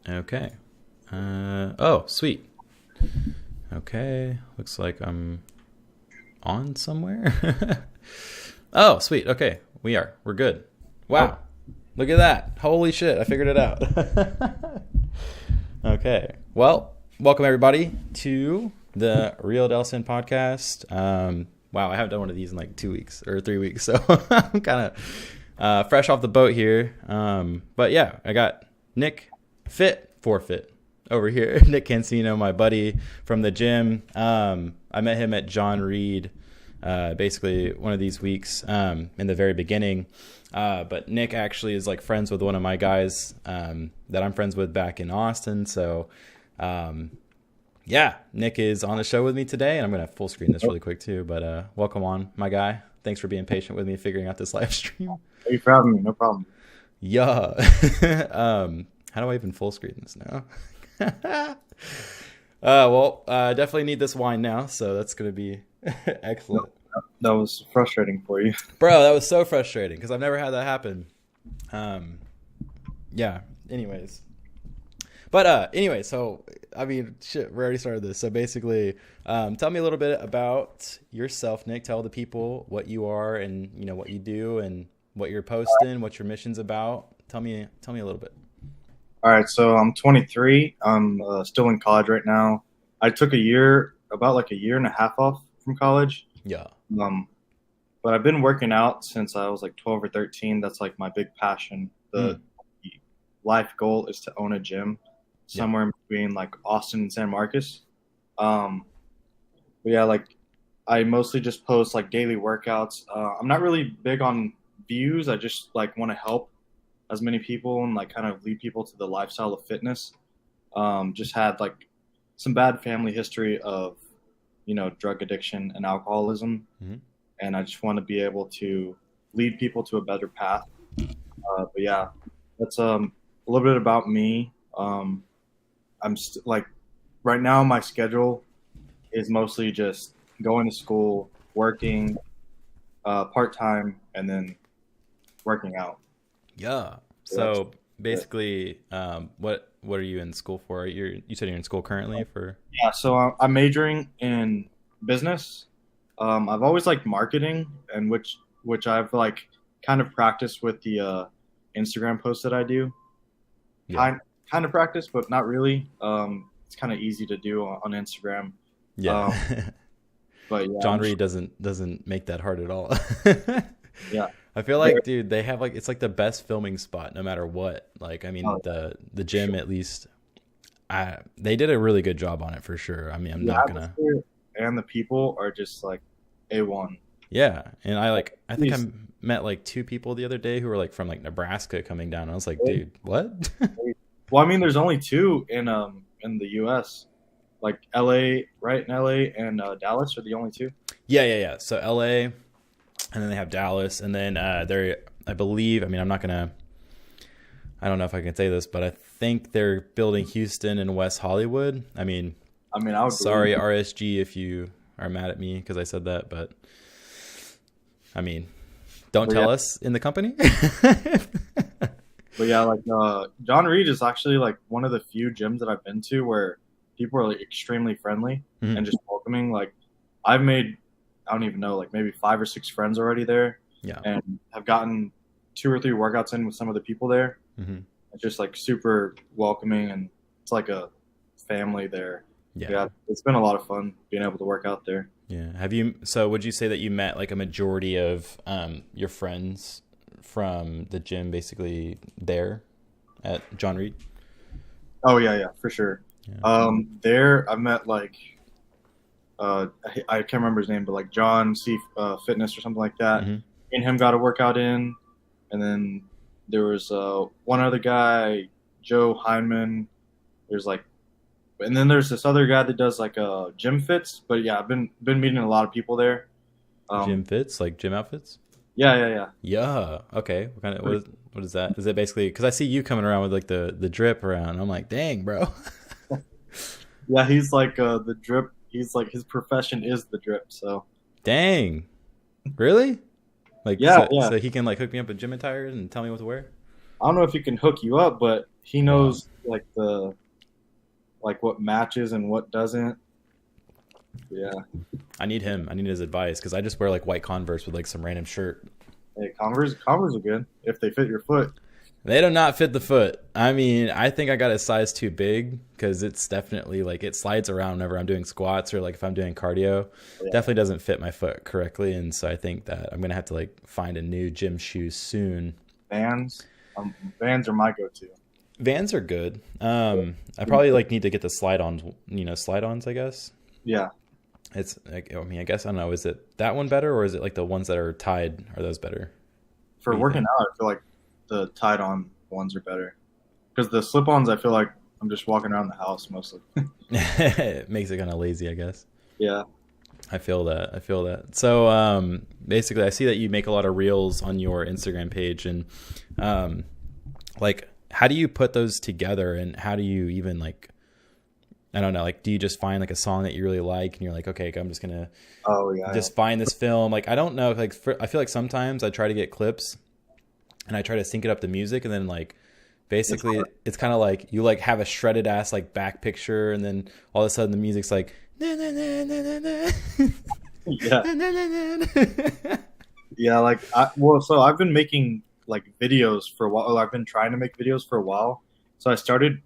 Okay. Oh, sweet. Okay. Looks like I'm on somewhere. Oh, sweet. Okay. We're good. Wow. Look at that. Holy shit. I figured it out. Okay. Well, welcome everybody to the RealDallasN podcast. Wow. I haven't done one of these in like 2 weeks or 3 weeks. So I'm kind of fresh off the boat here. But yeah, I got Nick Forfeit over here. Nick Cancino, my buddy from the gym. I met him at John Reed, basically one of these weeks in the very beginning. But Nick actually is like friends with one of my guys that I'm friends with back in Austin. So yeah, Nick is on the show with me today, and I'm going to full screen this really quick too. But welcome on, my guy. Thanks for being patient with me figuring out this live stream. Thank you for having me. No problem. Yeah. How do I even full screen this now? Well, I definitely need this wine now, so that's going to be excellent. That was frustrating for you. Bro, that was so frustrating because I've never had that happen. Yeah, anyways. But anyway, so, I mean, shit, we already started this. So basically, tell me a little bit about yourself, Nick. Tell the people what you are and, you know, what you do and what you're posting, what your mission's about. Tell me a little bit. All right, so I'm 23. I'm still in college right now. I took about a year and a half off from college. Yeah. But I've been working out since I was like 12 or 13. That's like my big passion. The life goal is to own a gym somewhere in between like Austin and San Marcos. But yeah, like I mostly just post like daily workouts. I'm not really big on views. I just like want to help as many people and like kind of lead people to the lifestyle of fitness. Just had like some bad family history of, you know, drug addiction and alcoholism. Mm-hmm. And I just want to be able to lead people to a better path. But yeah, that's a little bit about me. I'm like right now my schedule is mostly just going to school, working part-time, and then working out. Yeah. So basically, what are you in school for? You said you're in school currently for? Yeah. So I'm majoring in business. I've always liked marketing, and which I've like kind of practiced with the Instagram posts that I do. Yeah. Kind of practice, but not really. It's kind of easy to do on Instagram. Yeah. But yeah, John Reed doesn't make that hard at all. Yeah. I feel like, dude, they have like, it's like the best filming spot no matter what. Like, I mean, the gym, at least, they did a really good job on it for sure. I mean, I'm not gonna. And the people are just like A1. Yeah, and I think I met like 2 people the other day who were like from like Nebraska coming down. I was like, dude, what? Well, I mean, there's only 2 in the U.S. Like LA, right? In LA and Dallas are the only 2. Yeah. So LA, and then they have Dallas, and then I believe. I mean, I don't know if I can say this, but I think they're building Houston and West Hollywood. I mean, sorry, RSG, if you are mad at me because I said that, but I mean, don't tell us in the company. But yeah, like John Reed is actually like one of the few gyms that I've been to where people are like extremely friendly and just welcoming. Like I've made, I don't even know, like maybe 5 or 6 friends already there. Yeah. And have gotten 2 or 3 workouts in with some of the people there. Mm-hmm. It's just like super welcoming, and it's like a family there. Yeah, it's been a lot of fun being able to work out there. Yeah. So would you say that you met like a majority of your friends from the gym basically there at John Reed? Oh yeah, for sure. Yeah. There I met like I can't remember his name, but like John C Fitness or something like that. Mm-hmm. Me and him got a workout in, and then there was one other guy, Joe Heineman. And then there's this other guy that does like gym fits. But yeah, I've been meeting a lot of people there. Gym fits, like gym outfits? Yeah. Yeah. Okay. What is that? Is it basically, because I see you coming around with like the drip around. I'm like, dang, bro. Yeah, he's like the drip. He's like, his profession is the drip. So. Dang. Really? Like, yeah. So he can like hook me up with gym attire and tell me what to wear? I don't know if he can hook you up, but He knows like what matches and what doesn't. Yeah. I need him. I need his advice because I just wear like white Converse with like some random shirt. Hey, Converse are good if they fit your foot. They do not fit the foot. I mean, I think I got a size too big because it's definitely like it slides around whenever I'm doing squats or like if I'm doing cardio. Yeah. Definitely doesn't fit my foot correctly, and so I think that I'm gonna have to like find a new gym shoe soon. Vans are my go-to. Vans are good. I probably like need to get the slide-ons. Slide-ons, I guess. Yeah. It's like, I mean, I guess I don't know. Is it that one better, or is it like the ones that are tied? Are those better? For working out, I feel like the tied-on ones are better because the slip-ons, I feel like I'm just walking around the house mostly. It makes it kind of lazy, I guess. Yeah, I feel that. So basically, I see that you make a lot of reels on your Instagram page, and like, how do you put those together, and how do you even like? I don't know. Like, do you just find like a song that you really like, and you're like, okay, I'm just gonna find this film. Like, I don't know. Like, I feel like sometimes I try to get clips, and I try to sync it up to music, and then like, basically, it's kind of like you like have a shredded ass like back picture, and then all of a sudden the music's like, na, na, na, na, na, na. Yeah, na, na, na, na. Yeah. Like, so I've been making like videos for a while. I've been trying to make videos for a while. So I started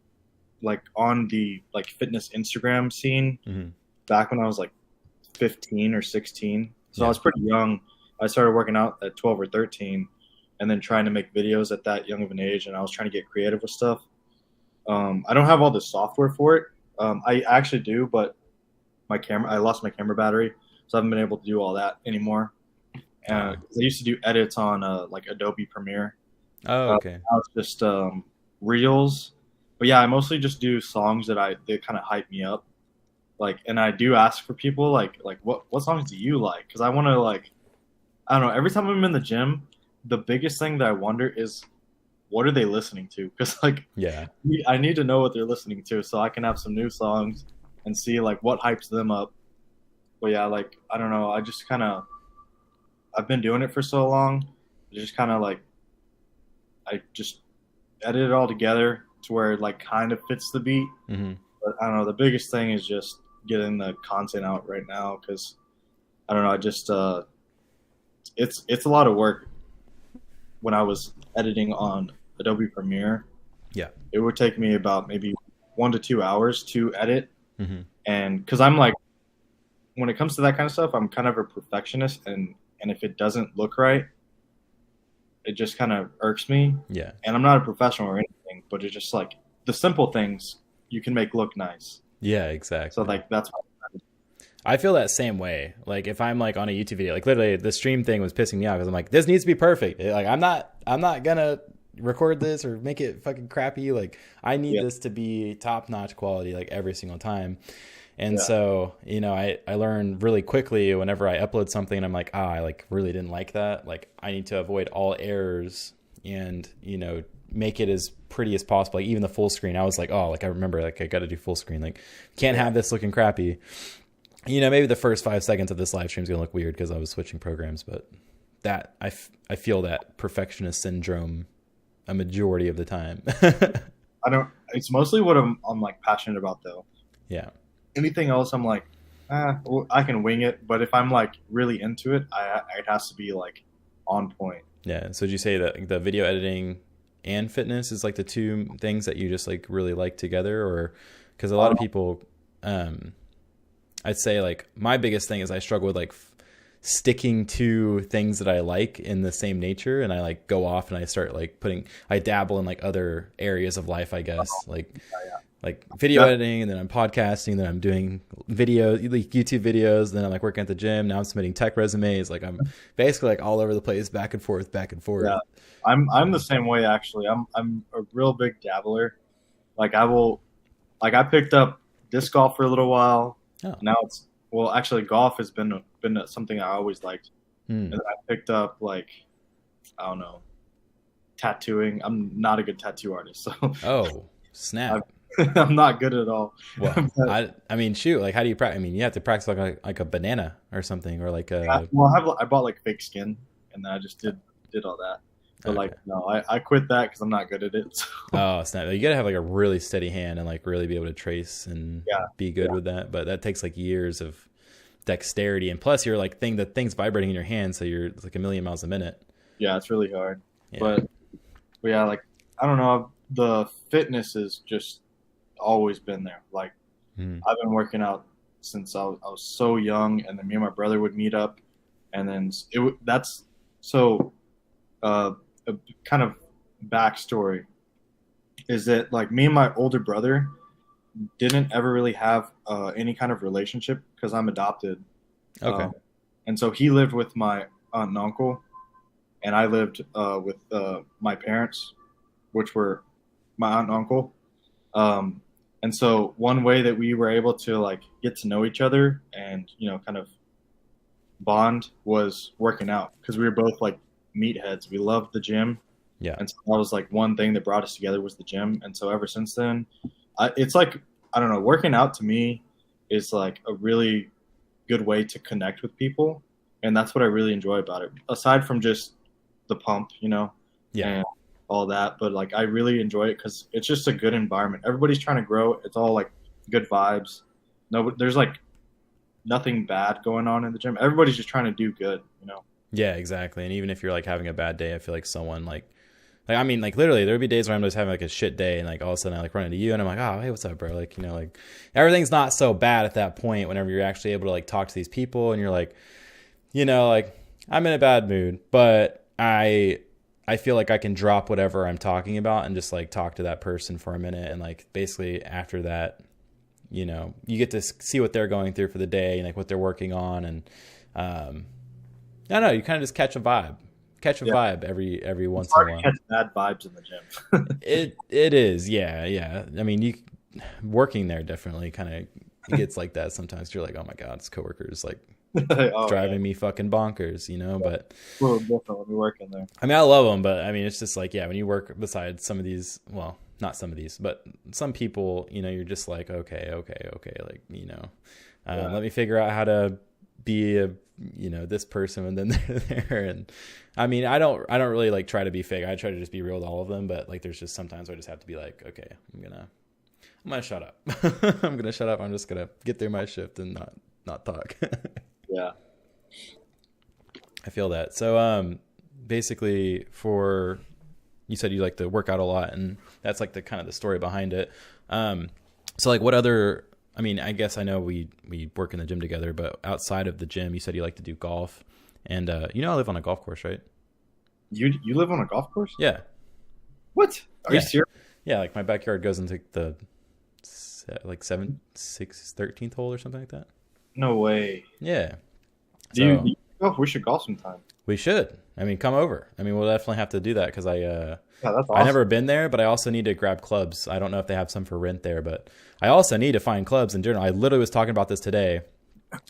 like on the like fitness Instagram scene back when I was like 15 or 16. So I was pretty young. I started working out at 12 or 13 and then trying to make videos at that young of an age. And I was trying to get creative with stuff. I don't have all the software for it. I actually do, but I lost my camera battery. So I haven't been able to do all that anymore. I used to do edits on like Adobe Premiere. Oh, okay. Now it's just reels. But yeah, I mostly just do songs that kind of hype me up. Like, and I do ask for people like what songs do you like? Because I want to like, I don't know. Every time I'm in the gym, the biggest thing that I wonder is what are they listening to? Because like, I need to know what they're listening to so I can have some new songs and see like what hypes them up. But yeah, like I don't know. I've been doing it for so long. It's just kind of like I just edit it all together to where it like kind of fits the beat. But I don't know. The biggest thing is just getting the content out right now because I don't know. I just it's a lot of work. When I was editing on Adobe Premiere, it would take me about maybe 1 to 2 hours to edit, and because I'm like, when it comes to that kind of stuff, I'm kind of a perfectionist, and if it doesn't look right, it just kind of irks me. Yeah. And I'm not a professional or anything, but it's just like the simple things you can make look nice. Yeah, exactly. So like that's what I feel that same way. Like if I'm like on a YouTube video, like literally the stream thing was pissing me off because I'm like, this needs to be perfect. Like I'm not gonna record this or make it fucking crappy. Like I need this to be top notch quality like every single time. And so, you know, I learned really quickly whenever I upload something and I'm like, I like really didn't like that. Like I need to avoid all errors and, you know, make it as pretty as possible. Like even the full screen, I was like, oh, like I remember like I got to do full screen. Like can't have this looking crappy. You know, maybe the first 5 seconds of this live stream is going to look weird because I was switching programs, but that I feel that perfectionist syndrome a majority of the time. It's mostly what I'm like passionate about though. Yeah. Anything else, I'm like, well, I can wing it. But if I'm like really into it, it has to be like on point. Yeah. So did you say that the video editing and fitness is like the two things that you just like really like together, or because a lot of people, I'd say like my biggest thing is I struggle with like sticking to things that I like in the same nature, and I like go off and I start like I dabble in like other areas of life, I guess, like video editing, and then I'm podcasting, then I'm doing video, like YouTube videos, then I'm like working at the gym. Now I'm submitting tech resumes. Like I'm basically like all over the place, back and forth. Yeah, I'm the same way actually. I'm a real big dabbler. Like I picked up disc golf for a little while. Oh. Now actually golf has been something I always liked. And I picked up like, I don't know, tattooing. I'm not a good tattoo artist, so. Oh, snap. I'm not good at all. Well, I mean, shoot, like how do you practice? I mean, you have to practice like a banana or something, or like a. Well, I bought like fake skin, and then I just did all that. But Okay. no, I quit that because I'm not good at it. So, Oh, snap. You gotta have like a really steady hand and like really be able to trace and yeah, be good yeah, with that. But that takes like years of dexterity, and plus you're like the thing's vibrating in your hand, so you're it's like a million miles a minute. yeah. It's really hard. Yeah. But yeah, like I don't know. The fitness has just always been there. Like Mm. I've been working out since I was so young, and then me and my brother would meet up, and then that's so. A kind of backstory is that like me and my older brother didn't ever really have any kind of relationship because I'm adopted. Okay. And so he lived with my aunt and uncle, and I lived with my parents, which were my aunt and uncle. Um, and so one way that we were able to like get to know each other and kind of bond was working out because we were both like meatheads. We loved the gym, Yeah. and so that was like one thing that brought us together was the gym. And so ever since then, it's like I don't know, working out to me is like a really good way to connect with people, and that's what I really enjoy about it. Aside from just the pump, Yeah. and all that, but like I really enjoy it because it's just a good environment. Everybody's trying to grow. It's all like good vibes. No, there's like nothing bad going on in the gym. Everybody's just trying to do good. Yeah, exactly. And even if you're like having a bad day, I feel like someone like I mean, like literally, there would be days where I'm just having like a shit day, and like all of a sudden I like run into you, and I'm like, oh, hey, what's up, bro? Like, like everything's not so bad at that point. Whenever you're actually able to like talk to these people, and you're like, like I'm in a bad mood, but I feel like I can drop whatever I'm talking about and just like talk to that person for a minute, and like basically after that, you get to see what they're going through for the day and like what they're working on, and I don't know, you kind of just catch a vibe. Vibe every once in a while. Catch bad vibes in the gym. It is, yeah. I mean, you working there definitely kind of gets like that sometimes. You're like, oh my god, this coworker's like driving me fucking bonkers, But we're definitely working there. I mean, I love them, but I mean, it's just like when you work beside some of these, well, not some of these, but some people, you're just like, okay, like let me figure out how to be a this person, and then they're there. And I mean, I don't really like try to be fake. I try to just be real to all of them, but like there's just sometimes where I just have to be like, okay, I'm gonna shut up. I'm gonna shut up. I'm just gonna get through my shift and not talk. Yeah, I feel that. So basically, you said you like to work out a lot, and that's like the kind of the story behind it. So like what other, I mean, I guess I know we work in the gym together, but outside of the gym, you said you like to do golf, and I live on a golf course, right? You live on a golf course? Yeah. What? Are you serious? Yeah, like my backyard goes into the like 13th hole or something like that. No way. Yeah. Do you golf? We should golf sometime. We should. I mean, come over. I mean, we'll definitely have to do that because yeah, that's awesome. I've never been there, but I also need to grab clubs. I don't know if they have some for rent there, but I also need to find clubs in general. I literally was talking about this today.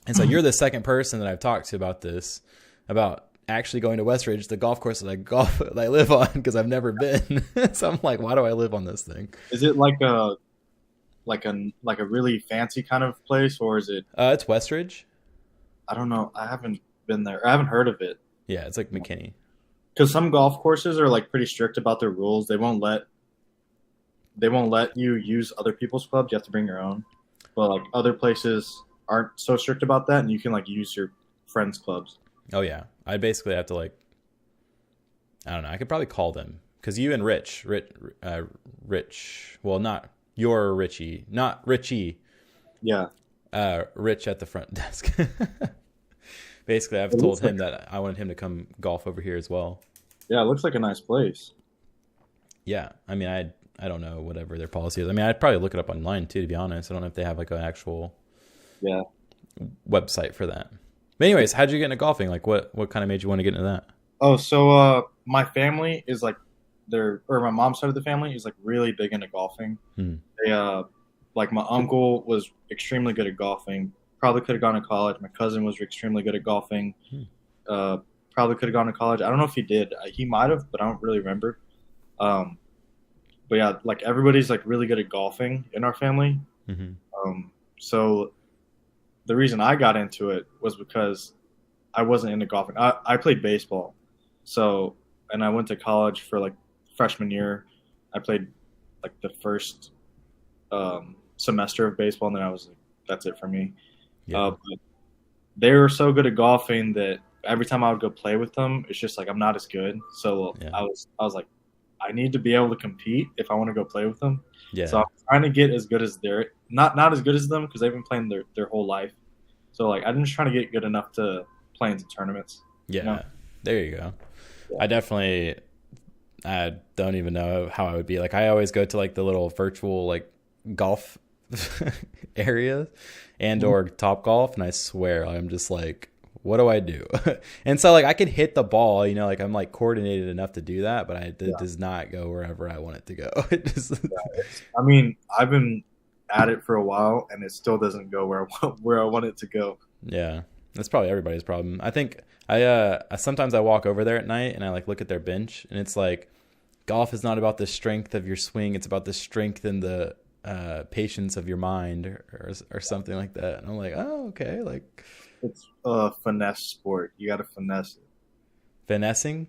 And so you're the second person that I've talked to about this, about actually going to Westridge, the golf course that I live on, because I've never been. So I'm like, why do I live on this thing? Is it like a really fancy kind of place, or is it? It's Westridge. I don't know. I haven't been there. I haven't heard of it. Yeah, it's like McKinney. Because some golf courses are like pretty strict about their rules. They won't let you use other people's clubs. You have to bring your own. But like other places aren't so strict about that, and you can like use your friends' clubs. Oh yeah, I basically have to like, I don't know. I could probably call them because you and Rich. Well, not your Richie, not Richie. Yeah. Rich at the front desk. Basically, I've told him that I wanted him to come golf over here as well. Yeah, it looks like a nice place. Yeah, I mean, I don't know whatever their policy is. I mean, I'd probably look it up online too, to be honest. I don't know if they have like an actual website for that. But anyways, how'd you get into golfing? Like, what kind of made you want to get into that? Oh, so my family is like my mom's side of the family is like really big into golfing. They like my uncle was extremely good at golfing. Probably could have gone to college. My cousin was extremely good at golfing. Probably could have gone to college. I don't know if he did. He might have, but I don't really remember. But yeah, like everybody's like really good at golfing in our family. So the reason I got into it was because I wasn't into golfing. I played baseball. So and I went to college for like freshman year. I played like the first semester of baseball, and then I was like, that's it for me. Yeah. But they were so good at golfing that every time I would go play with them, it's just like I'm not as good. So Yeah. I was like, I need to be able to compete if I want to go play with them. Yeah. So I'm trying to get as good as they're not as good as them because they've been playing their whole life. So like I'm just trying to get good enough to play into tournaments. Yeah. You know? There you go. Yeah. I don't even know how I would be. Like I always go to like the little virtual like golf area and or Top Golf, and I swear I'm just like, what do I do? And so like I could hit the ball, you know, like I'm like coordinated enough to do that, but it does not go wherever I want it to go. It just I mean, I've been at it for a while, and it still doesn't go where I want it to go. Yeah, that's probably everybody's problem. I think I sometimes I walk over there at night and I like look at their bench, and it's like golf is not about the strength of your swing; it's about the strength and the patience of your mind, or something like that. And I'm like, oh, okay, like It's a finesse sport. You got to finesse it. finessing.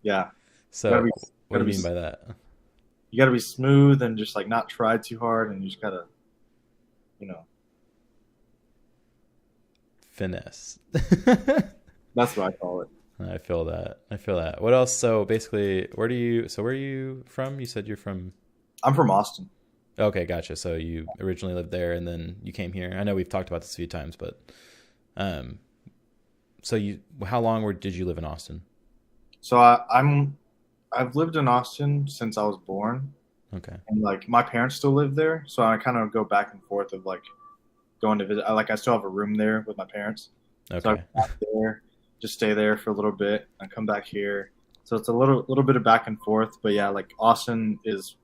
Yeah. So Gotta be- what do you gotta mean be- by that? You got to be smooth and just like not try too hard, and you just gotta, you know, Finesse. that's what I call it. I feel that. What else? So basically, where are you from? You said you're from. I'm from Austin. Okay, gotcha. So you originally lived there and then you came here. I know we've talked about this a few times, but how long did you live in Austin? So I've lived in Austin since I was born, Okay. and like my parents still live there, so I kind of go back and forth of like going to visit. I still have a room there with my parents, so I Okay. go back there, just stay there for a little bit, and come back here. So it's a little bit of back and forth, but yeah, like Austin is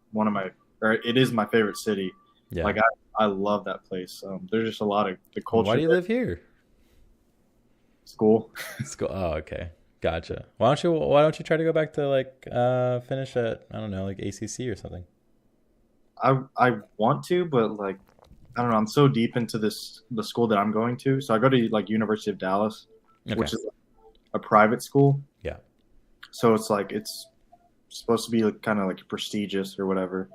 it is my favorite city. Yeah. Like I love that place. There's just a lot of the culture. Why do you there. live here? School. School. Oh, okay. Gotcha. Why don't you try to go back to like finish at, I don't know, like ACC or something? I want to, but like I don't know. I'm so deep into the school that I'm going to. So I go to like University of Dallas, Okay. which is a private school. Yeah. So it's like it's supposed to be like, kind of like prestigious or whatever.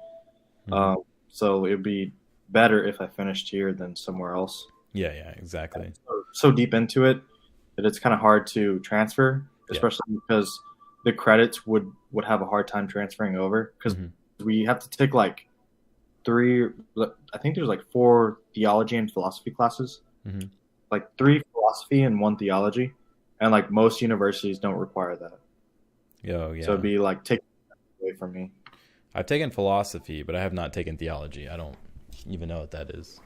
Mhm. So it'd be better if I finished here than somewhere else. Yeah, exactly. So deep into it that it's kind of hard to transfer, Yeah. especially because the credits would have a hard time transferring over because Mhm. we have to take like I think there's like 4 theology and philosophy classes, Mhm. like 3 philosophy and 1 theology, and like most universities don't require that. Oh, yeah. So it'd be like taking away from me. I've taken philosophy, but I have not taken theology. I don't even know what that is.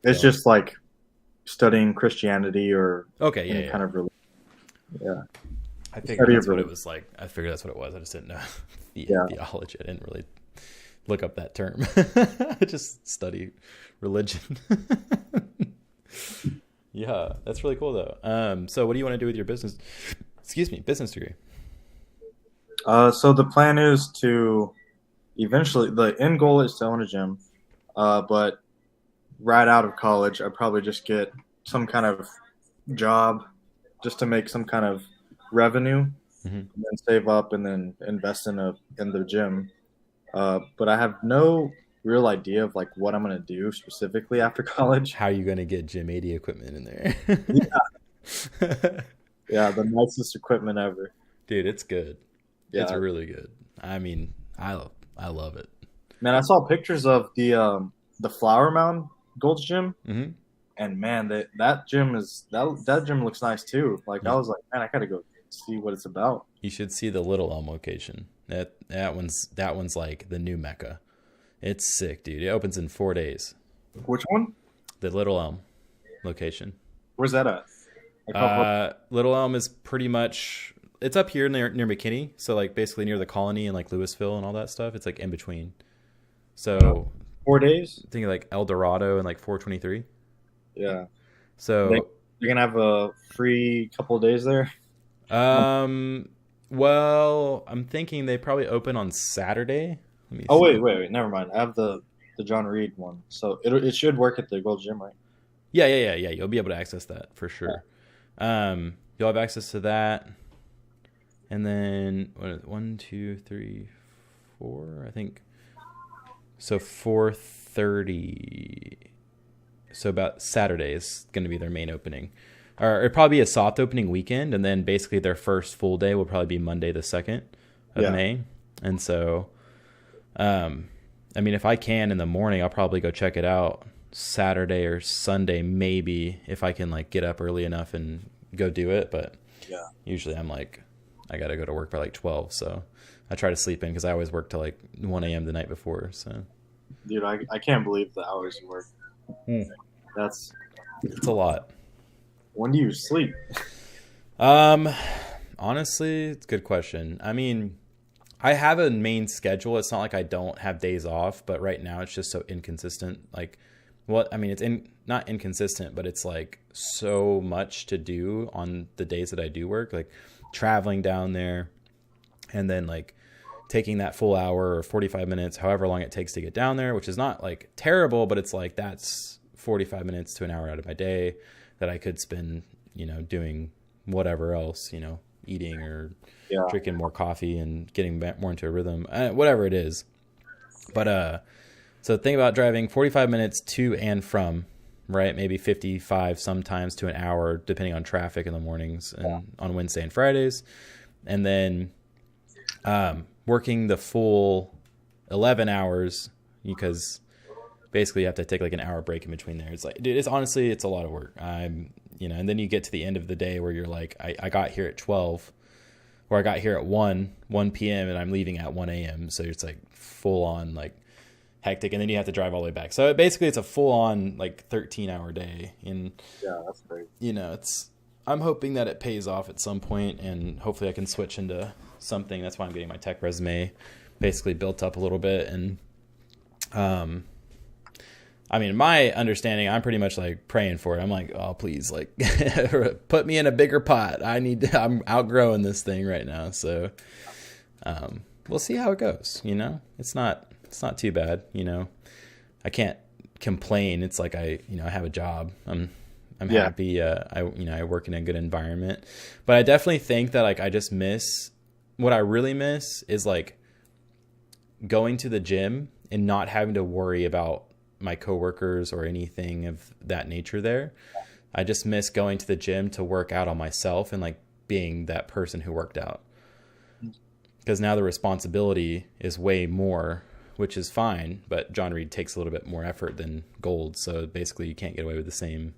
It's So- just like studying Christianity or Okay, any yeah. kind of religion. Yeah. I figured study that's of what it religion. was like. I figured that's what it was. I just didn't know Yeah. theology. I didn't really look up that term. I just study religion. Yeah, that's really cool though. So what do you want to do with your business degree? So the plan is to eventually, the end goal is to own a gym. But right out of college, I'd probably just get some kind of job just to make some kind of revenue, Mhm. and then save up and then invest in the gym. But I have no real idea of like what I'm gonna do specifically after college. How are you going to get Gym 80 equipment in there? Yeah, the nicest equipment ever. Dude, it's good. Yeah, It's really good. I mean, I love it. man, I saw pictures of the Flower Mound Gold's Gym, Hmm. and man, that gym looks nice too. Like Yeah. I was like, man, I gotta go see what it's about. You should see the Little Elm location. That one's like the new Mecca. It's sick, dude. It opens in 4 days. Which one? The Little Elm location. Where's that at? Like, how- Little Elm is pretty much, it's up here near McKinney, so like basically near the Colony and like Louisville and all that stuff. It's like in between. So 4 days? think of like El Dorado and like 423. Yeah. So You're gonna have a free couple of days there. well, I'm thinking they probably open on Saturday. Let me Oh see. wait, never mind. I have the John Reed one, so it should work at the Gold Gym, right? Yeah. You'll be able to access that for sure. You'll have access to that. And then what is it? 1, 2, 3, 4, I think. So 4:30. So about Saturday is going to be their main opening. Or it'll probably be a soft opening weekend, and then basically their first full day will probably be Monday the 2nd of May. And so, I mean, if I can in the morning, I'll probably go check it out Saturday or Sunday, maybe, if I can like get up early enough and go do it. But usually I'm like, I got to go to work by like 12. So I try to sleep in because I always work till like 1 a.m. the night before. So, dude, I can't believe the hours you work. It's a lot. When do you sleep? Honestly, it's a good question. I mean, I have a main schedule. It's not like I don't have days off, but right now it's just so inconsistent. Like, well, I mean, it's not inconsistent, but it's like so much to do on the days that I do work, like traveling down there and then like taking that full hour or 45 minutes, however long it takes to get down there, which is not like terrible, but it's like that's 45 minutes to an hour out of my day that I could spend, you know, doing whatever else, you know, eating or drinking more coffee and getting back more into a rhythm, whatever it is. But so think about driving 45 minutes to and from, right? Maybe 55 sometimes to an hour, depending on traffic in the mornings and on Wednesday and Fridays. And then working the full 11 hours because basically you have to take like an hour break in between there. It's like, dude, it's honestly, it's a lot of work. You know, and then you get to the end of the day where you're like, I got here at 12 or I got here at 1 p.m. and I'm leaving at 1 a.m. So it's like full on like hectic. And then you have to drive all the way back. So basically it's a full on like 13-hour day. And that's great. You know, I'm hoping that it pays off at some point and hopefully I can switch into something. That's why I'm getting my tech resume basically built up a little bit. And, I mean, my understanding, I'm pretty much like praying for it. I'm like, oh, please, like put me in a bigger pot. I'm outgrowing this thing right now. So, we'll see how it goes. You know, it's not too bad. You know, I can't complain. It's like I have a job. I'm happy. I work in a good environment, but I definitely think that like I just miss what I really miss is like going to the gym and not having to worry about my coworkers or anything of that nature there. I just miss going to the gym to work out on myself and like being that person who worked out. Because now the responsibility is way more, which is fine, but John Reed takes a little bit more effort than Gold. So basically you can't get away with the same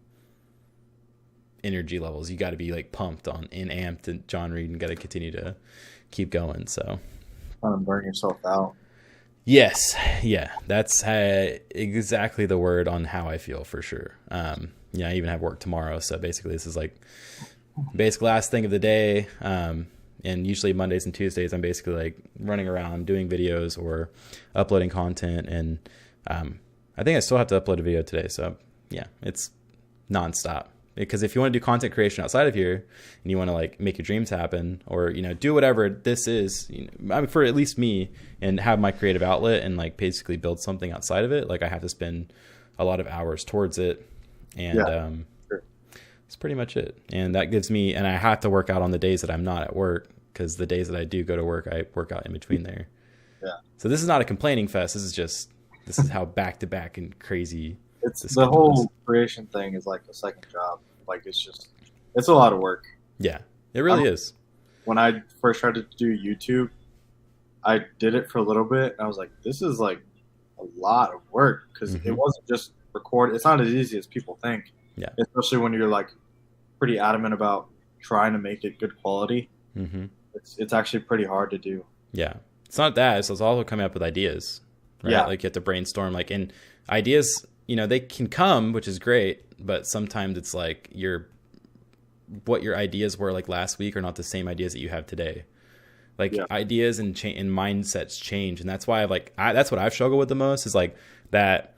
energy levels. You got to be like pumped on and amped and John Reed and got to continue to keep going. So burn yourself out. Yes. Yeah. That's exactly the word on how I feel for sure. I even have work tomorrow. So basically this is like last thing of the day. And usually Mondays and Tuesdays, I'm basically like running around doing videos or uploading content. And, I think I still have to upload a video today. So yeah, it's nonstop. Because if you want to do content creation outside of here and you want to like make your dreams happen or, you know, do whatever this is, I mean, for at least me and have my creative outlet and like basically build something outside of it. Like I have to spend a lot of hours towards it. And that's pretty much it. And that gives me, and I have to work out on the days that I'm not at work because the days that I do go to work, I work out in between there. Yeah. So this is not a complaining fest. This is how back to back and crazy. It's the whole creation thing is like a second job. Like it's a lot of work. Yeah, it really is. When I first started to do YouTube, I did it for a little bit. And I was like, this is like a lot of work because it wasn't just record. It's not as easy as people think. Yeah. Especially when you're like pretty adamant about trying to make it good quality. Mm-hmm. It's actually pretty hard to do. Yeah. It's not that. It's also coming up with ideas. Right? Yeah. Like you have to brainstorm and ideas, you know, they can come, which is great, but sometimes it's like what your ideas were like last week are not the same ideas that you have today. Like ideas and mindsets change. And that's why that's what I've struggled with the most is like that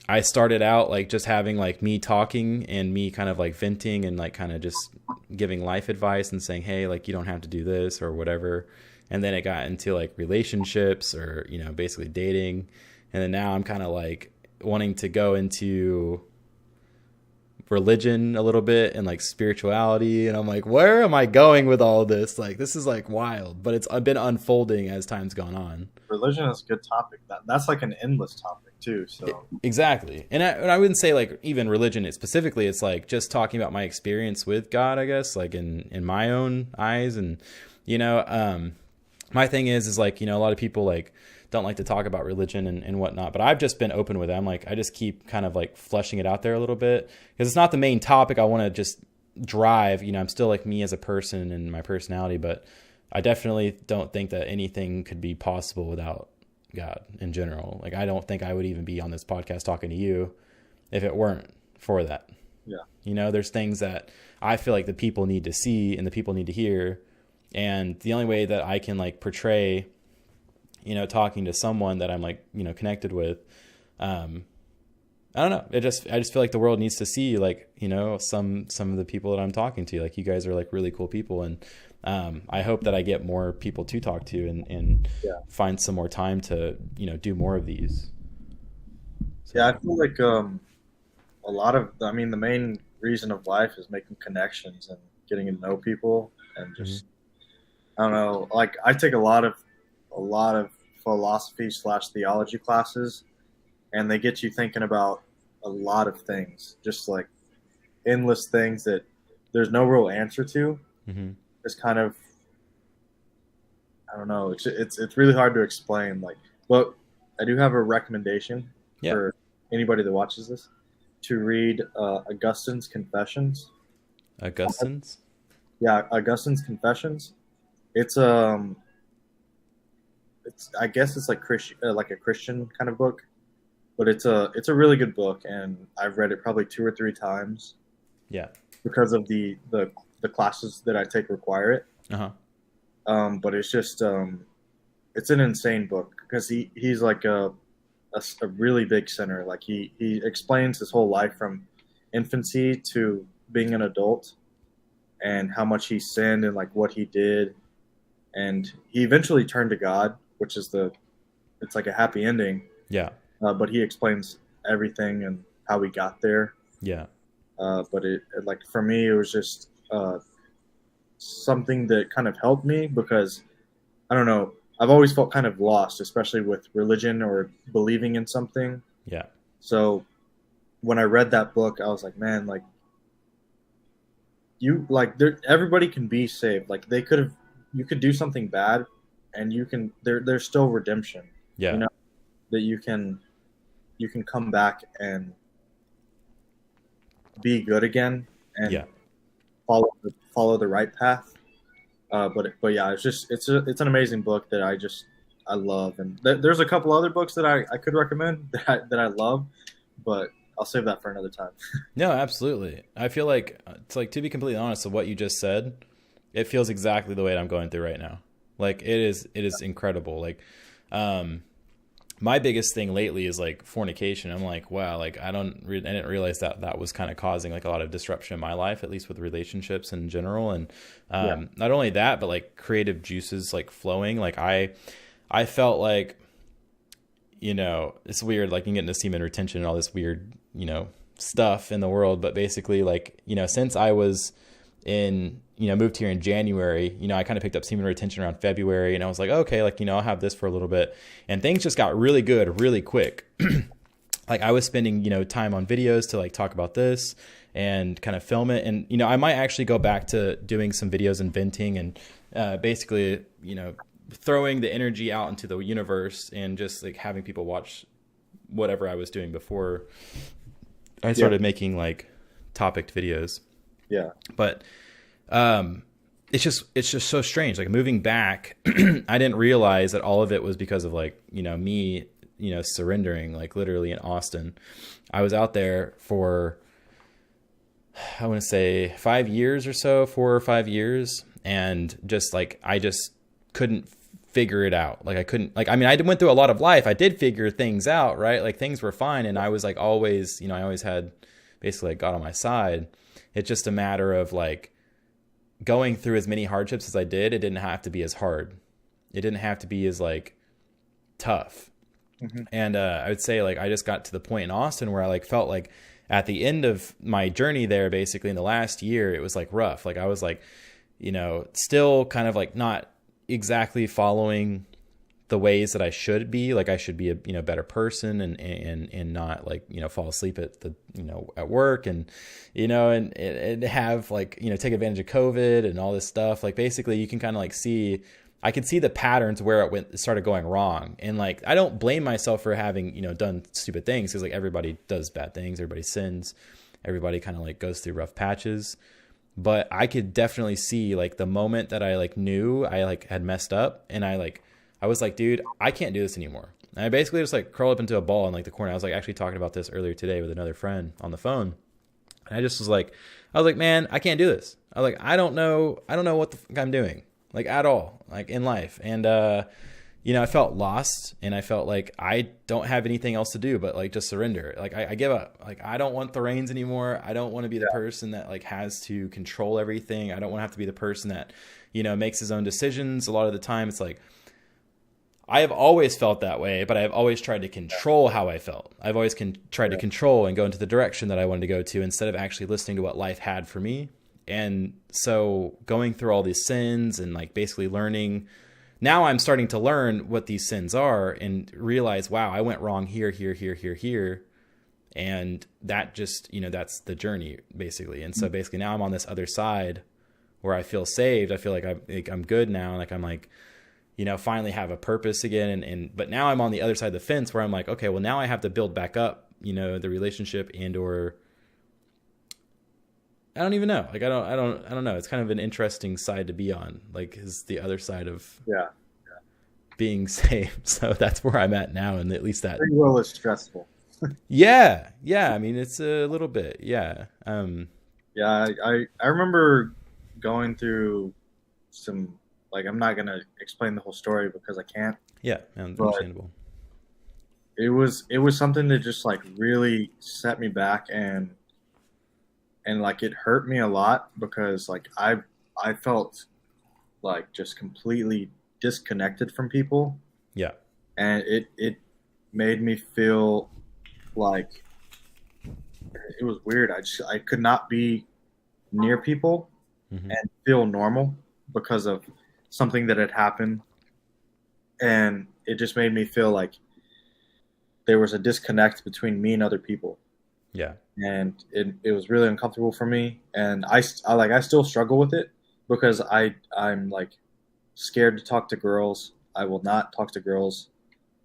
I started out like just having like me talking and me kind of like venting and like kind of just giving life advice and saying, hey, like you don't have to do this or whatever. And then it got into like relationships or, you know, basically dating. And then now I'm kind of like wanting to go into religion a little bit and like spirituality, and I'm like, where am I going with all this? Like, this is like wild, but it's been unfolding as time's gone on. Religion is a good topic. That's like an endless topic too. So exactly, and I wouldn't say like even religion specifically. It's like just talking about my experience with God, I guess, like in my own eyes, and my thing is like, a lot of people like don't like to talk about religion and whatnot, but I've just been open with it. I'm like, I just keep kind of like fleshing it out there a little bit because it's not the main topic I want to just drive. I'm still like me as a person and my personality, but I definitely don't think that anything could be possible without God in general. Like, I don't think I would even be on this podcast talking to you if it weren't for that. Yeah. There's things that I feel like the people need to see and the people need to hear. And the only way that I can like portray, talking to someone that I'm like, connected with, I don't know. I just feel like the world needs to see like, some of the people that I'm talking to, like you guys are like really cool people. And, I hope that I get more people to talk to and find some more time to, do more of these. So. Yeah. I feel like, the main reason of life is making connections and getting to know people and just, I don't know, like I take a lot of philosophy / theology classes, and they get you thinking about a lot of things, just like endless things that there's no real answer to. Mm-hmm. It's kind of, I don't know, it's really hard to explain. Like, but I do have a recommendation for anybody that watches this to read Augustine's Confessions. Augustine's? Yeah, Augustine's Confessions. It's I guess it's like like a Christian kind of book, but it's a really good book, and I've read it probably 2 or 3 times. Yeah. Because of the classes that I take require it. But it's just it's an insane book because he's like a really big sinner. Like he explains his whole life from infancy to being an adult, and how much he sinned and like what he did. And he eventually turned to God, which is it's like a happy ending. Yeah. But he explains everything and how he got there. Yeah. But it like for me, it was just something that kind of helped me because I don't know, I've always felt kind of lost, especially with religion or believing in something. Yeah. So when I read that book, I was like, man, like everybody can be saved. Like you could do something bad, and there's still redemption. Yeah. That you can come back and be good again and follow the right path. But yeah, it's an amazing book that I love, and there's a couple other books that I could recommend that I love, but I'll save that for another time. No, absolutely. I feel like it's like, to be completely honest with what you just said, it feels exactly the way that I'm going through right now. Like it is incredible. Like, my biggest thing lately is like fornication. I'm like, wow, like I didn't realize that was kind of causing like a lot of disruption in my life, at least with relationships in general. And not only that, but like creative juices like flowing. Like I felt like, it's weird, like you get into semen retention and all this weird, stuff in the world. But basically like, since I was moved here in January, I kind of picked up semen retention around February, and I was like, okay, like, I'll have this for a little bit, and things just got really good, really quick. Like I was spending, time on videos to like talk about this and kind of film it. And, I might actually go back to doing some videos and venting and, basically, throwing the energy out into the universe and just like having people watch whatever I was doing before I started making like topic videos. Yeah. But it's just so strange. Like moving back, I didn't realize that all of it was because of like, me, surrendering, like literally in Austin. I was out there for, I want to say 5 years or so, 4 or 5 years. And just like, I just couldn't figure it out. Like I couldn't, like, I mean, I went through a lot of life. I did figure things out, right? Like things were fine. And I was like, always, I always had basically like God on my side. It's just a matter of like going through as many hardships as I did. It didn't have to be as hard. It didn't have to be as like tough. Mm-hmm. And I would say like I just got to the point in Austin where I like felt like at the end of my journey there, basically in the last year, it was like rough. Like I was like, you know, still kind of like not exactly following the ways that I should be. Like I should be a, you know, better person and not like, you know, fall asleep at the, you know, at work and, you know, and have like, you know, take advantage of COVID and all this stuff. Like basically you can kind of like see, I could see the patterns where it started going wrong. And like, I don't blame myself for having, you know, done stupid things, because like everybody does bad things. Everybody sins. Everybody kind of like goes through rough patches. But I could definitely see like the moment that I like knew I like had messed up, and I was like, dude, I can't do this anymore. And I basically just like curled up into a ball in like the corner. I was like actually talking about this earlier today with another friend on the phone. And I just was like, man, I can't do this. I was like, I don't know what the fuck I'm doing. Like at all, like in life. And, you know, I felt lost, and I felt like I don't have anything else to do but like just surrender. Like I give up. Like I don't want the reins anymore. I don't want to be the person that like has to control everything. I don't want to have to be the person that, you know, makes his own decisions. A lot of the time it's like, I have always felt that way, but I've always tried to control how I felt. I've always tried to control and go into the direction that I wanted to go to, instead of actually listening to what life had for me. And so going through all these sins and like basically learning, now I'm starting to learn what these sins are and realize, wow, I went wrong here. And that just, you know, that's the journey basically. And so basically now I'm on this other side where I feel saved. I feel like I'm good now. Like I'm like, you know, finally have a purpose again. But now I'm on the other side of the fence where I'm like, okay, well now I have to build back up, you know, the relationship or I don't even know. Like, I don't know. It's kind of an interesting side to be on, like is the other side of being saved. So that's where I'm at now. And at least that free will is stressful. Yeah. I mean, it's a little bit. Yeah. I remember going through some, like, I'm not going to explain the whole story because I can't. Yeah. Understandable. It was something that just like really set me back, and like it hurt me a lot because like I felt like just completely disconnected from people. Yeah. And it made me feel like it was weird. I could not be near people and feel normal because of something that had happened. And it just made me feel like there was a disconnect between me and other people. Yeah. And it was really uncomfortable for me. And I still struggle with it because I'm like scared to talk to girls. I will not talk to girls.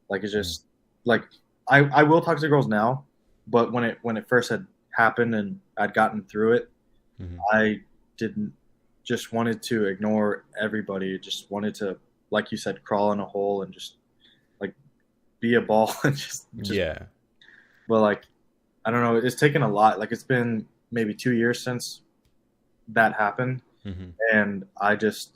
Like it's just like I will talk to girls now, but when it first had happened and I'd gotten through it, I didn't just wanted to ignore everybody. Just wanted to, like you said, crawl in a hole and just like be a ball and just yeah. But like I don't know, it's taken a lot. Like it's been maybe 2 years since that happened, and I don't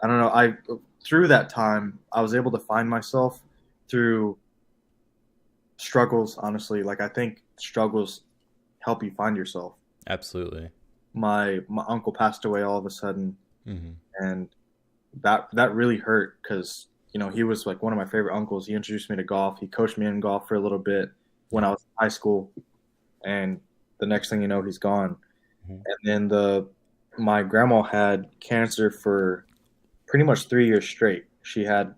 know. Through that time, I was able to find myself through struggles, honestly. Like I think struggles help you find yourself. Absolutely. My uncle passed away all of a sudden, and that really hurt because, you know, he was like one of my favorite uncles. He introduced me to golf. He coached me in golf for a little bit when I was in high school, and the next thing you know, he's gone. And then my grandma had cancer for pretty much 3 years straight. She had,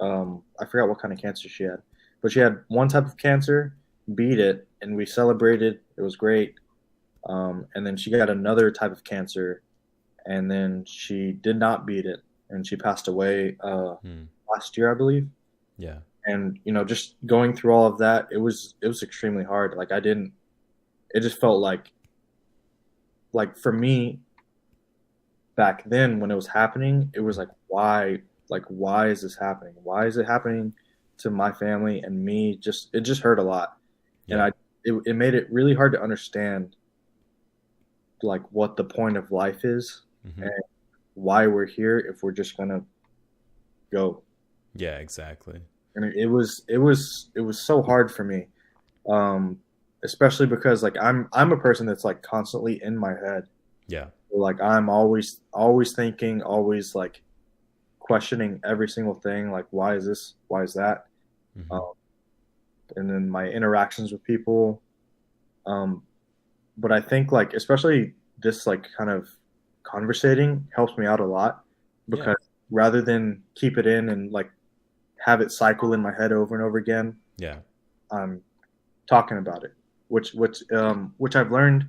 I forgot what kind of cancer she had, but she had one type of cancer, beat it, and we celebrated. It was great. And then she got another type of cancer, and then she did not beat it, and she passed away last year, I believe. Yeah. And, you know, just going through all of that, it was extremely hard. Like it just felt like for me back then when it was happening, it was like, why is this happening? Why is it happening to my family and me? It just hurt a lot. Yeah. And it made it really hard to understand like what the point of life is and why we're here if we're just going to go. Yeah, exactly. And it was so hard for me, especially because like I'm a person that's like constantly in my head. Yeah. Like I'm always thinking, always like questioning every single thing. Like why is this? Why is that? Mm-hmm. um, and then my interactions with people. Um, but I think like especially this like kind of conversating helps me out a lot Yeah. because rather than keep it in and like have it cycle in my head over and over again, Yeah. I'm talking about it, which I've learned.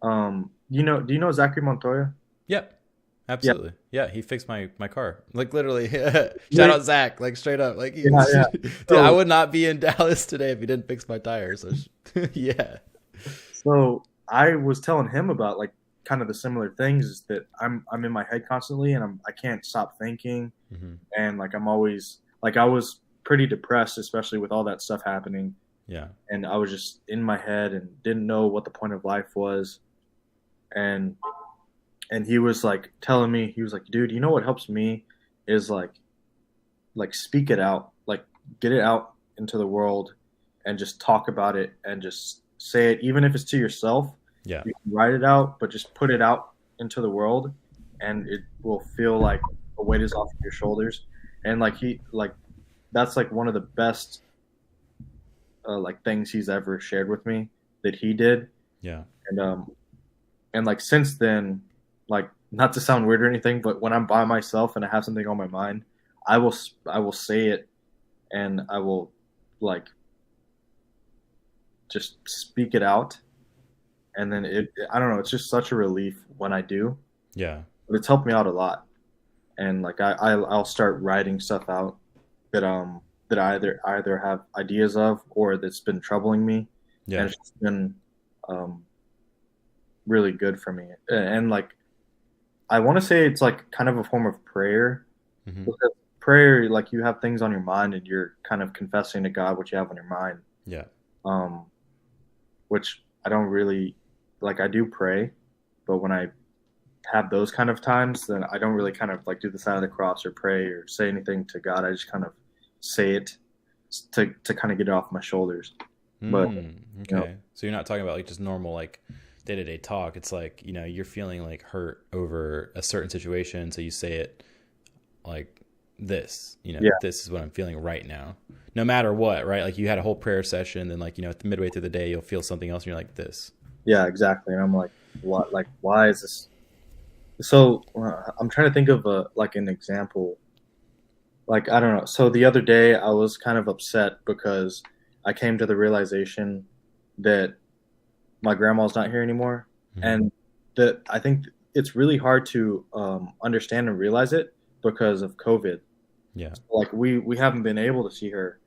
Do you know Zachary Montoya? Yep. Yeah, Absolutely. Yeah. He fixed my car. Like literally. Shout yeah, out Zach. Like straight up. Like yeah, yeah. dude, I So, would not be in Dallas today if he didn't fix my tires. So yeah. so I was telling him about like kind of the similar things is that I'm in my head constantly and I can't stop thinking Mm-hmm. and like I'm always like I was pretty depressed, especially with all that stuff happening, Yeah. and I was just in my head and didn't know what the point of life was, and he was like telling me he was like, dude, you know what helps me is like speak it out, like get it out into the world and just talk about it and just say it, even if it's to yourself. Yeah. You can write it out, but just put it out into the world, and it will feel like a weight is off of your shoulders. And like he like that's like one of the best like things he's ever shared with me that he did. Yeah. And like since then, like not to sound weird or anything, but when I'm by myself and I have something on my mind, I will say it, and I will like just speak it out, and then I don't know, it's just such a relief when I do. Yeah. But it's helped me out a lot, and like I'll start writing stuff out that I either have ideas of or that's been troubling me, Yeah. and it's just been um, really good for me. And like I want to say it's like kind of a form of prayer, Mm-hmm. because prayer, like you have things on your mind and you're kind of confessing to God what you have on your mind. Yeah. Um, which I don't really like. I do pray, but when I have those kind of times, then I don't really kind of like do the sign of the cross or pray or say anything to God. I just kind of say it to kind of get it off my shoulders. But you know, Okay. So you're not talking about like just normal like day-to-day talk. It's like, you're feeling like hurt over a certain situation. So you say it like this, yeah, this is what I'm feeling right now. No matter what, right? Like you had a whole prayer session, then like, midway through the day, you'll feel something else and you're like this. yeah, exactly. And I'm like, what? Like, why is this? So I'm trying to think of like an example. Like I don't know. So the other day I was kind of upset because I came to the realization that my grandma's not here anymore, Mm-hmm. and that I think it's really hard to understand and realize it because of COVID. Yeah. Like we haven't been able to see her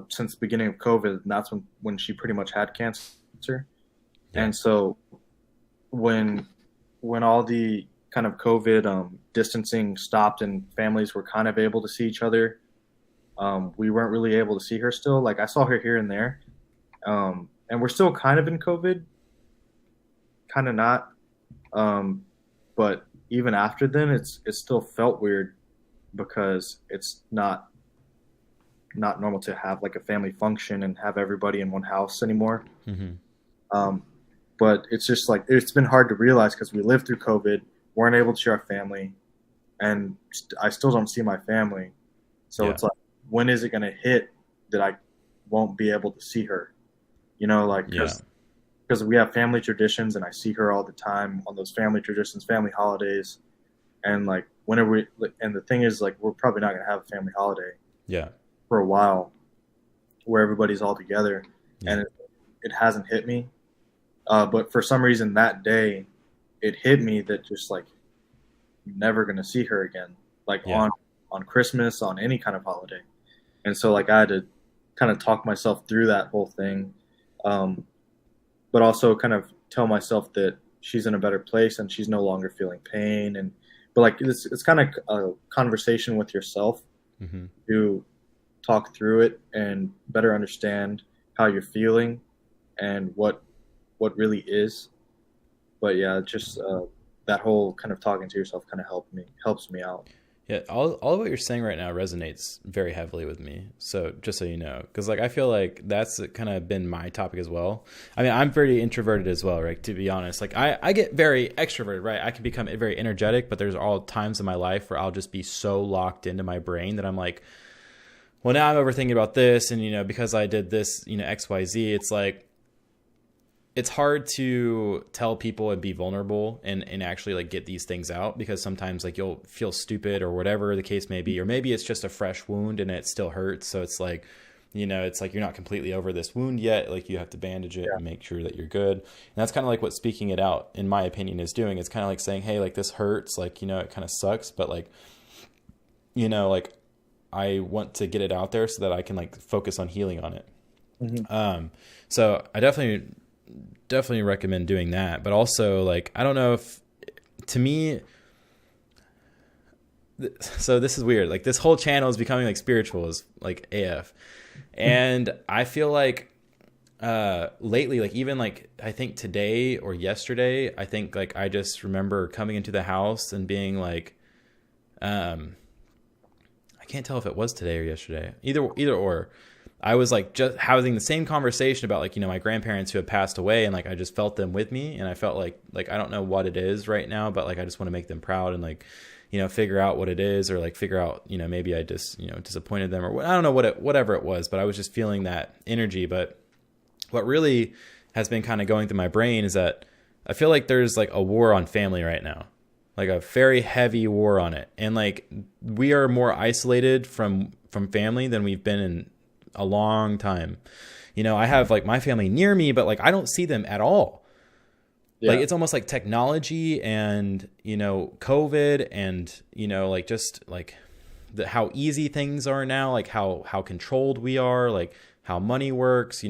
since the beginning of COVID, and that's when she pretty much had cancer. Yeah. And so when all the kind of COVID distancing stopped and families were kind of able to see each other, we weren't really able to see her still. Like I saw her here and there, and we're still kind of in COVID, kind of not. But even after then, it still felt weird because it's not normal to have like a family function and have everybody in one house anymore. Mm-hmm. Um, but it's just like it's been hard to realize because we lived through COVID, weren't able to see our family, and I still don't see my family. So Yeah. it's like, when is it going to hit that I won't be able to see her? Like Yeah. because we have family traditions and I see her all the time on those family traditions, family holidays, and like whenever and the thing is like we're probably not going to have a family holiday Yeah. for a while where everybody's all together, Yeah. and it hasn't hit me. But for some reason that day, it hit me that just like I'm never gonna see her again, like Yeah. on Christmas, on any kind of holiday, and so like I had to kind of talk myself through that whole thing, but also kind of tell myself that she's in a better place and she's no longer feeling pain, but like it's kind of a conversation with yourself Mm-hmm. to talk through it and better understand how you're feeling and what really is. But yeah, just that whole kind of talking to yourself kind of helps me out. Yeah, all of what you're saying right now resonates very heavily with me. So just so you know, because like I feel like that's kind of been my topic as well. I mean, I'm very introverted as well, right? To be honest, like I get very extroverted, right? I can become very energetic, but there's all times in my life where I'll just be so locked into my brain that I'm like, well, now I'm overthinking about this. And, because I did this, XYZ, it's like, it's hard to tell people and be vulnerable and actually like get these things out, because sometimes like you'll feel stupid or whatever the case may be, or maybe it's just a fresh wound and it still hurts. So it's like, it's like you're not completely over this wound yet. Like you have to bandage it and make sure that you're good. And that's kind of like what speaking it out, in my opinion, is doing. It's kind of like saying, hey, like this hurts, like, it kind of sucks, but like, like I want to get it out there so that I can like focus on healing on it. Mm-hmm. So I definitely recommend doing that. But also, like, I don't know if, to me, so this is weird. Like this whole channel is becoming like spiritual as like AF. And I feel like lately, like even like I think today or yesterday, I think like I just remember coming into the house and being like, I can't tell if it was today or yesterday, either or. I was like just having the same conversation about like, my grandparents who had passed away, and like I just felt them with me, and I felt like I don't know what it is right now, but like I just want to make them proud and like, figure out what it is, or like figure out, maybe I just, disappointed them, or I don't know whatever it was, but I was just feeling that energy. But what really has been kind of going through my brain is that I feel like there's like a war on family right now, like a very heavy war on it. And like we are more isolated from family than we've been in a long time. I have like my family near me, but like I don't see them at all. Like it's almost like technology and COVID and like just like how easy things are now, like how controlled we are, like how money works,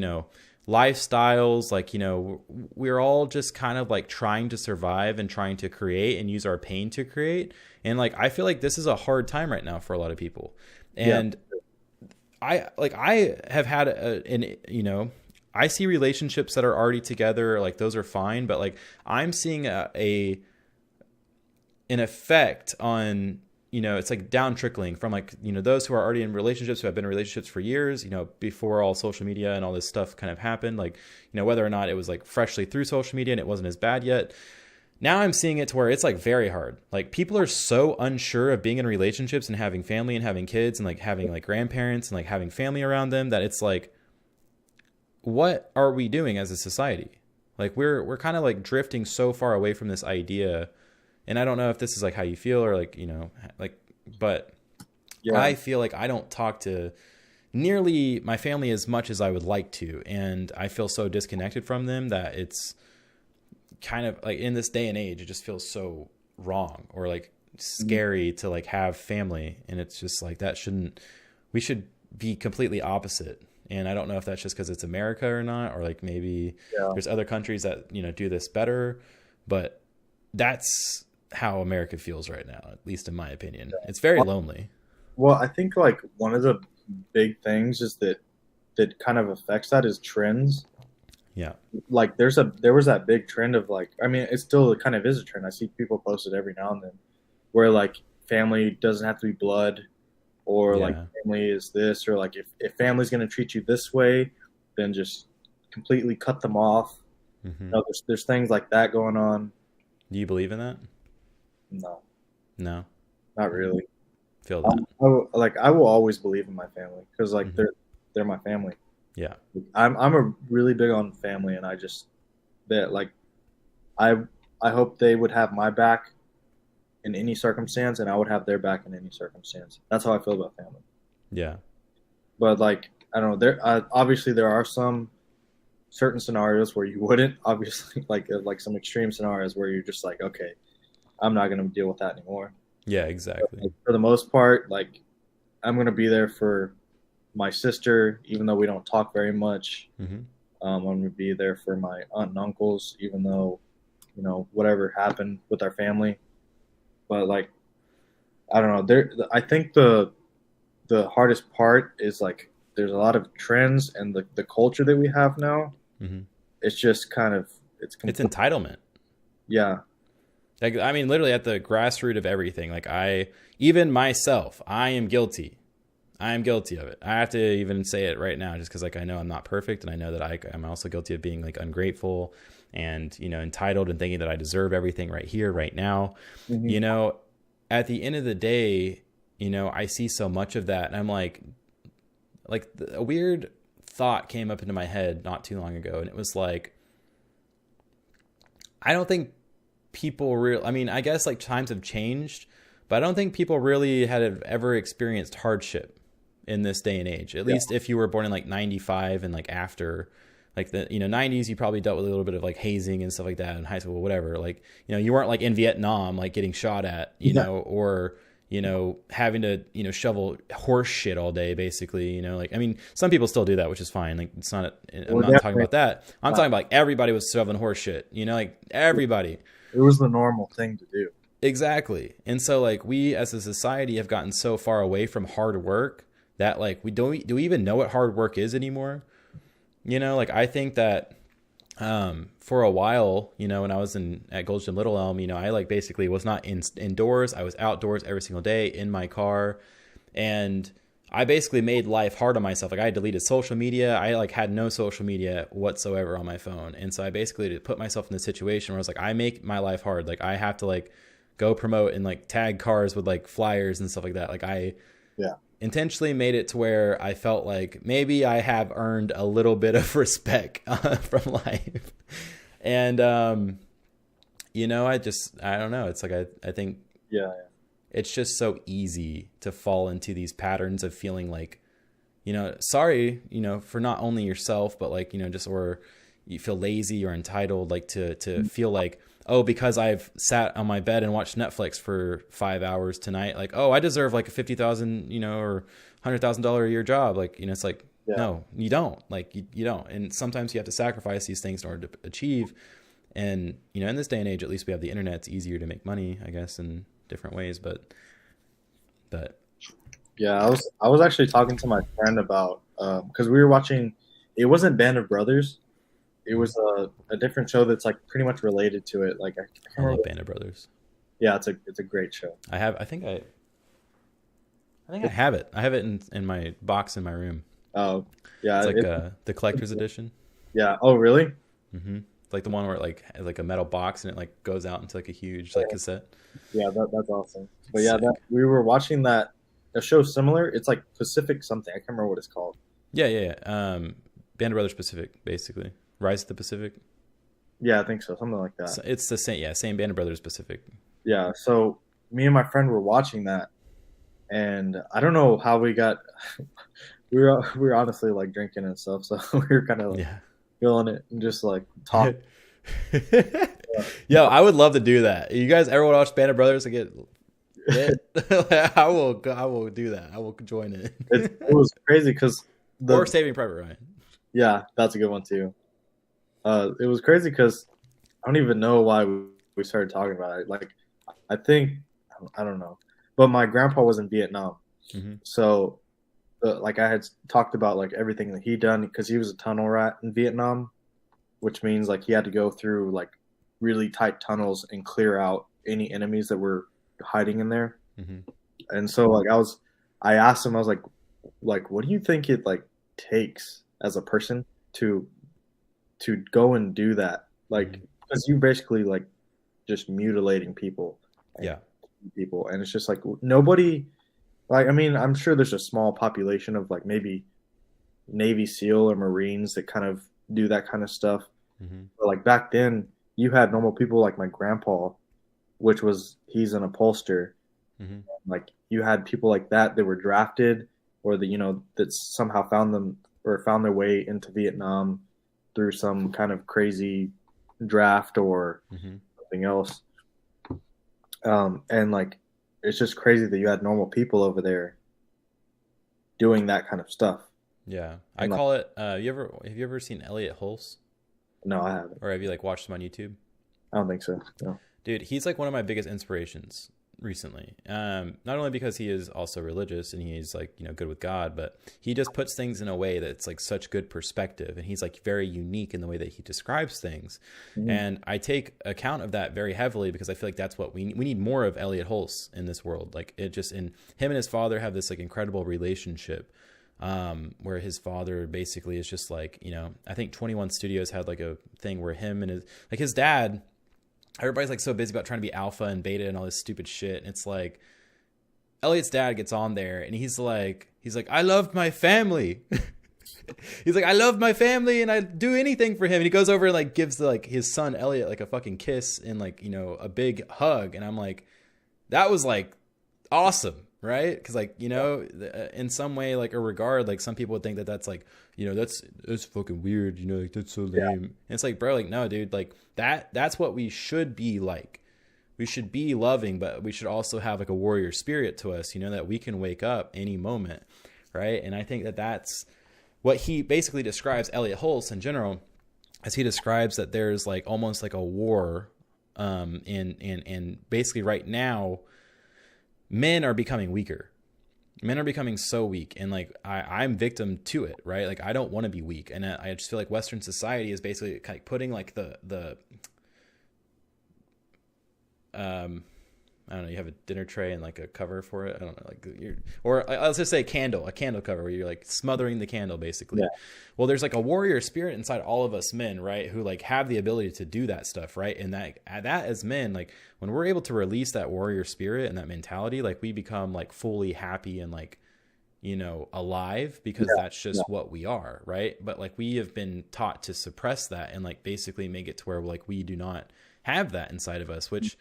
lifestyles, like we're all just kind of like trying to survive and trying to create and use our pain to create. And like I feel like this is a hard time right now for a lot of people. And I have had I see relationships that are already together, like those are fine, but like I'm seeing an effect on, it's like down trickling from like, those who are already in relationships, who have been in relationships for years, before all social media and all this stuff kind of happened, like, whether or not it was like freshly through social media and it wasn't as bad yet. Now I'm seeing it to where it's like very hard. Like people are so unsure of being in relationships and having family and having kids and like having like grandparents and like having family around them, that it's like, what are we doing as a society? Like we're kind of like drifting so far away from this idea. And I don't know if this is like how you feel or like, like, but I feel like I don't talk to nearly my family as much as I would like to. And I feel so disconnected from them that it's kind of like in this day and age, it just feels so wrong or like scary to like have family. And it's just like, we should be completely opposite. And I don't know if that's just because it's America or not, or like maybe there's other countries that, do this better, but that's how America feels right now, at least in my opinion. It's very lonely. Well, I think like one of the big things is that kind of affects that is trends. Yeah. Like there was that big trend of like, I mean, it still kind of is a trend. I see people post it every now and then where like family doesn't have to be blood, or like family is this, or like if family's going to treat you this way, then just completely cut them off. Mm-hmm. There's things like that going on. Do you believe in that? No, not really. Feel that. I will always believe in my family because like they're my family. Yeah, I'm a really big on family, and I hope they would have my back in any circumstance, and I would have their back in any circumstance. That's how I feel about family. Yeah, but like I don't know, obviously there are some certain scenarios where you wouldn't, obviously like some extreme scenarios where you're just like, okay, I'm not gonna deal with that anymore. Yeah, exactly. But for the most part, like I'm gonna be there for my sister, even though we don't talk very much. Mm-hmm. I'm going to be there for my aunt and uncles, even though, whatever happened with our family. But like, I don't know. I think the hardest part is like, there's a lot of trends and the culture that we have now. Mm-hmm. It's just kind of, it's entitlement. Yeah. Like, I mean, literally at the grassroots of everything. Like even myself, I am guilty of it. I have to even say it right now just because like I know I'm not perfect, and I know that I'm also guilty of being like ungrateful and entitled and thinking that I deserve everything right here, right now. Mm-hmm. At the end of the day, I see so much of that, and I'm like, like a weird thought came up into my head not too long ago. And it was like, I don't think people I mean, I guess like times have changed, but I don't think people really had ever experienced hardship in this day and age. At least if you were born in like 95 and like after like the, 90s, you probably dealt with a little bit of like hazing and stuff like that in high school, whatever. Like, you weren't like in Vietnam, like getting shot at, you know, or, having to, shovel horse shit all day, basically, like, I mean, some people still do that, which is fine. Like, it's not, I'm not talking about that. I'm talking about like everybody was shoveling horse shit, like everybody. It was the normal thing to do. Exactly. And so like we as a society have gotten so far away from hard work that like do we even know what hard work is anymore? Like I think that for a while, when I was at Gold's Gym Little Elm, I like basically was not indoors. I was outdoors every single day in my car, and I basically made life hard on myself. Like I deleted social media. I like had no social media whatsoever on my phone. And so I basically put myself in the situation where I was like, I make my life hard. Like I have to like go promote and like tag cars with like flyers and stuff like that. Like I intentionally made it to where I felt like maybe I have earned a little bit of respect from life. And, I don't know. It's like, I think, it's just so easy to fall into these patterns of feeling like, sorry, for not only yourself, but like, just, or you feel lazy or entitled, like to feel like, oh, because I've sat on my bed and watched Netflix for 5 hours tonight, like, oh, I deserve like a $50,000, or $100,000 a year job. Like, it's like, no, you don't. Like, you don't. And sometimes you have to sacrifice these things in order to achieve. And, in this day and age, at least we have the internet. It's easier to make money, I guess, in different ways. But yeah, I was actually talking to my friend about, because we were watching, it wasn't Band of Brothers. It was a different show that's like pretty much related to it. Like I love Band of Brothers. Yeah, it's a great show. I think I have it. I have it in my box in my room. Oh, yeah. It's like the collector's edition. Yeah. Oh, really? Mm-hmm. Like the one where it like has like a metal box and it like goes out into like a huge like cassette. Yeah, that's awesome. But yeah, we were watching a show similar. It's like Pacific something. I can't remember what it's called. Yeah. Band of Brothers Pacific, basically. Rise of the Pacific. Yeah, I think so. Something like that. So it's the same Band of Brothers Pacific. Yeah. So me and my friend were watching that, and I don't know how we got. we were honestly like drinking and stuff, so we were kind of like feeling it and just like talking. Yo, I would love to do that. You guys ever want to watch Band of Brothers again? I will do that. I will join it. It was crazy because or Saving Private Ryan. Yeah, that's a good one too. It was crazy because I don't even know why we started talking about it. Like, I think I don't know, but my grandpa was in Vietnam, so like I had talked about like everything that he'd done because he was a tunnel rat in Vietnam, which means like he had to go through like really tight tunnels and clear out any enemies that were hiding in there. And so like I asked him, I was like, what do you think it like takes as a person to go and do that? Like, because you basically like just mutilating people. People. And it's just like nobody, like, I mean, I'm sure there's a small population of like maybe Navy SEAL or Marines that kind of do that kind of stuff. But like back then you had normal people like my grandpa, he's an upholster. Like you had people like that were drafted or that somehow found their way into Vietnam through some kind of crazy draft or something else. And like, it's just crazy that you had normal people over there doing that kind of stuff. Yeah. I call it, have you ever seen Elliott Hulse? No, I haven't. Or have you like watched him on YouTube? I don't think so. No. Dude, he's like one of my biggest inspirations recently. Not only because he is also religious and he's like, good with God, but he just puts things in a way that's like such good perspective. And he's like very unique in the way that he describes things. And I take account of that very heavily because I feel like that's what we need more of Elliott Hulse in this world. Like it just, and him and his father have this like incredible relationship. Where his father basically is just like, I think 21 Studios had like a thing where him and his dad, everybody's like so busy about trying to be alpha and beta and all this stupid shit. And it's like Elliott's dad gets on there and he's like, He's like, I loved my family. He's like, I love my family and I'd do anything for him. And he goes over and like gives like his son Elliott like a fucking kiss and like, you know, a big hug. And I'm like, that was like awesome, right? Because like, you know, in some way, like a regard, like some people would think that that's like, you know, that's fucking weird, you know, like that's so lame. Yeah. And it's like, bro, like, no, dude, like that's what we should be like. We should be loving, but we should also have like a warrior spirit to us, you know, that we can wake up any moment, right? And I think that that's what he basically describes, Elliott Hulse in general, as he describes that there's like almost like a war, and basically right now, men are becoming weaker. Men are becoming so weak, and like I'm victim to it, right? Like I don't want to be weak, and I just feel like Western society is basically kind of putting like the I don't know, you have a dinner tray and like a cover for it. I don't know, like or let's just say a candle cover where you're like smothering the candle basically. Yeah. Well, there's like a warrior spirit inside all of us men, right? Who like have the ability to do that stuff, right? And that as men, like when we're able to release that warrior spirit and that mentality, like we become like fully happy and like, you know, alive, because that's just what we are, right? But like we have been taught to suppress that and like basically make it to where like we do not have that inside of us, which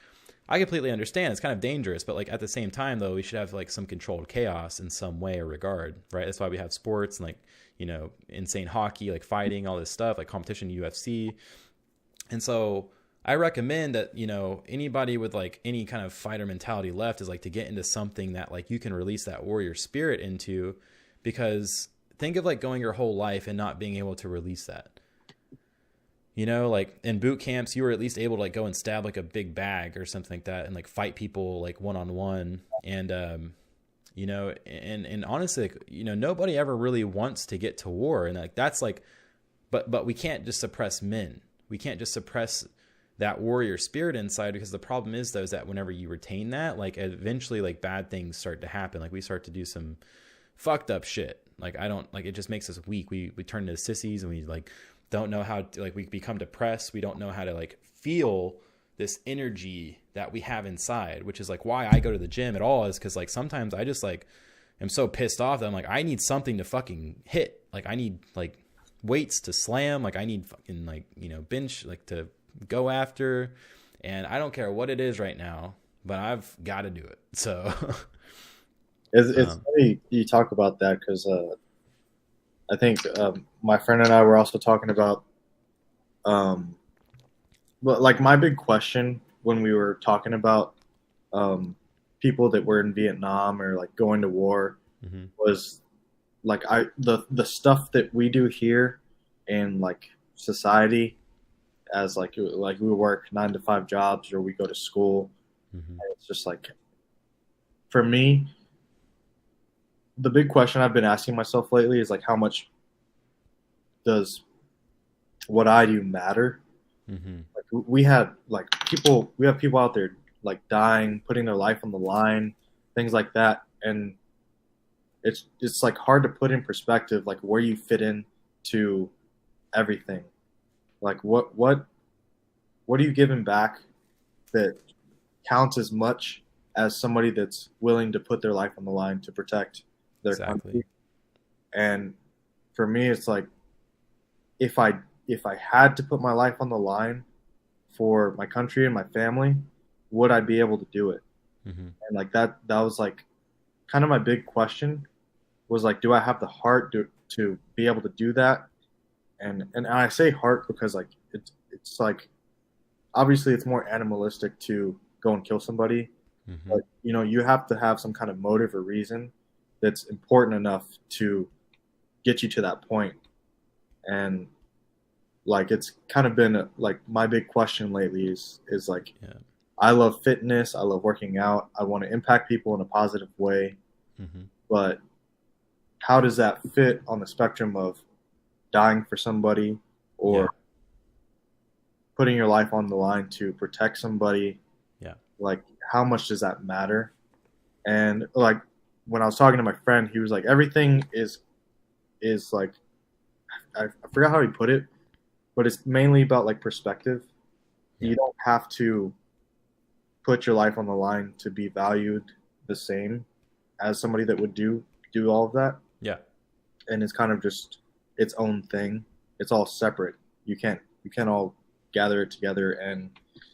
I completely understand. It's kind of dangerous, but like at the same time though, we should have like some controlled chaos in some way or regard, right? That's why we have sports and like, you know, insane hockey, like fighting, all this stuff, like competition, UFC. And so I recommend that, you know, anybody with like any kind of fighter mentality left is like to get into something that like you can release that warrior spirit into, because think of like going your whole life and not being able to release that. You know, like in boot camps, you were at least able to like go and stab like a big bag or something like that and like fight people like one-on-one. And, you know, and honestly, like, you know, nobody ever really wants to get to war. And like, that's like, but we can't just suppress men. We can't just suppress that warrior spirit inside, because the problem is though, is that whenever you retain that, like eventually like bad things start to happen. Like we start to do some fucked up shit. Like I don't like, it just makes us weak. We turn into sissies and we like, don't know how to, like we become depressed. We don't know how to like feel this energy that we have inside, which is like why I go to the gym at all, is because like sometimes I just like am so pissed off that I'm like, I need something to fucking hit. Like I need like weights to slam. Like I need fucking like, you know, bench like to go after, and I don't care what it is right now, but I've got to do it. So it's funny you talk about that, because I think my friend and I were also talking about, but like my big question when we were talking about people that were in Vietnam or like going to war was like the stuff that we do here in like society, as like we work 9-to-5 jobs or we go to school. And it's just like, for me, the big question I've been asking myself lately is like, how much does what I do matter? Like we have people out there like dying, putting their life on the line, things like that, and it's like hard to put in perspective like where you fit in to everything. Like what are you giving back that counts as much as somebody that's willing to put their life on the line to protect their country? And for me, it's like, if I had to put my life on the line for my country and my family, would I be able to do it? And like that was like kind of my big question, was like, do I have the heart to be able to do that? And I say heart because like it's like, obviously it's more animalistic to go and kill somebody, but you know, you have to have some kind of motive or reason that's important enough to get you to that point. And like, it's kind of been like my big question lately is like, I love fitness, I love working out, I want to impact people in a positive way, but how does that fit on the spectrum of dying for somebody or putting your life on the line to protect somebody? Like, how much does that matter? And like, when I was talking to my friend, he was like, everything is like, I forgot how he put it, but it's mainly about like perspective. You don't have to put your life on the line to be valued the same as somebody that would do do all of that. Yeah. And it's kind of just its own thing. It's all separate. You can't all gather it together and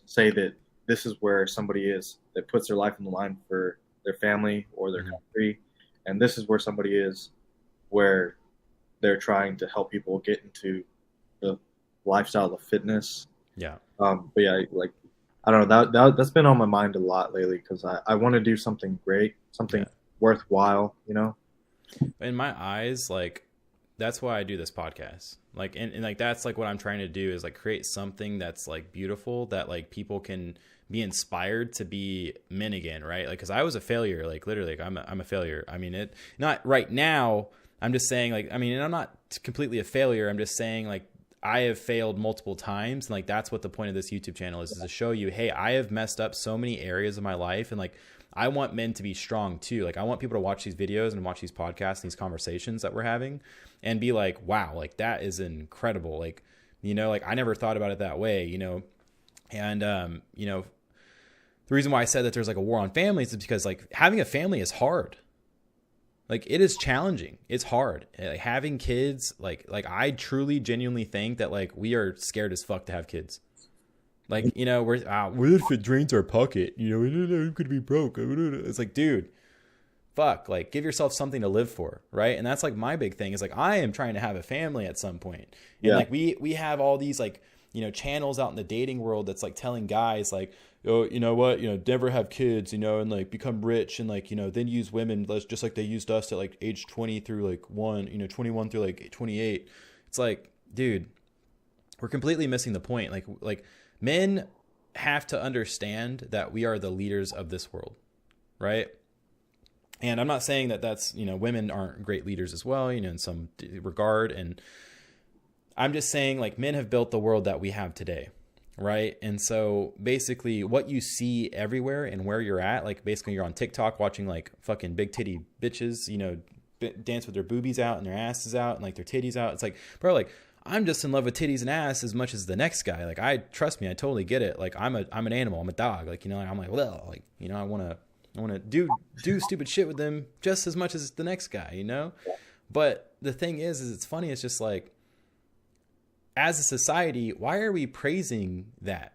say that this is where somebody is that puts their life on the line for their family or their country, and this is where somebody is where they're trying to help people get into the lifestyle of fitness. Yeah. But yeah, like I don't know, that's been on my mind a lot lately because I want to do something great, something worthwhile, you know. In my eyes, like that's why I do this podcast. Like, and like that's like what I'm trying to do is like create something that's like beautiful that like people can be inspired to be men again, right? Like, because I was a failure, like literally, like, I'm a failure. I mean, it not right now. I'm just saying, like, I mean, and I'm not completely a failure. I'm just saying, like, I have failed multiple times, and like that's what the point of this YouTube channel is to show you, hey, I have messed up so many areas of my life, and like I want men to be strong too. Like I want people to watch these videos and watch these podcasts and these conversations that we're having and be like, wow, like that is incredible. Like, you know, like I never thought about it that way, you know? And, you know, the reason why I said that there's like a war on families is because like having a family is hard. Like it is challenging. It's hard. Like, having kids, like I truly genuinely think that like we are scared as fuck to have kids. Like, you know, what if it drains our pocket? You know, we could be broke. It's like, dude, fuck, like give yourself something to live for. Right. And that's like my big thing is like, I am trying to have a family at some point. And like, we have all these like, you know, channels out in the dating world that's like telling guys like, oh, you know what, you know, never have kids, you know, and like become rich and like, you know, then use women just like they used us at like age 20 through like 21 through like 28. It's like, dude, we're completely missing the point. Like men have to understand that we are the leaders of this world, right? And I'm not saying that that's, you know, women aren't great leaders as well, you know, in some regard. And I'm just saying like men have built the world that we have today, right? And so basically what you see everywhere and where you're at, like basically you're on TikTok watching like fucking big titty bitches, you know, dance with their boobies out and their asses out and like their titties out. It's like, bro, like I'm just in love with titties and ass as much as the next guy. Like trust me, I totally get it. Like I'm an animal, I'm a dog. Like, you know, I'm like, well, like, you know, I want to do stupid shit with them just as much as the next guy, you know? But the thing is it's funny. It's just like, as a society, why are we praising that?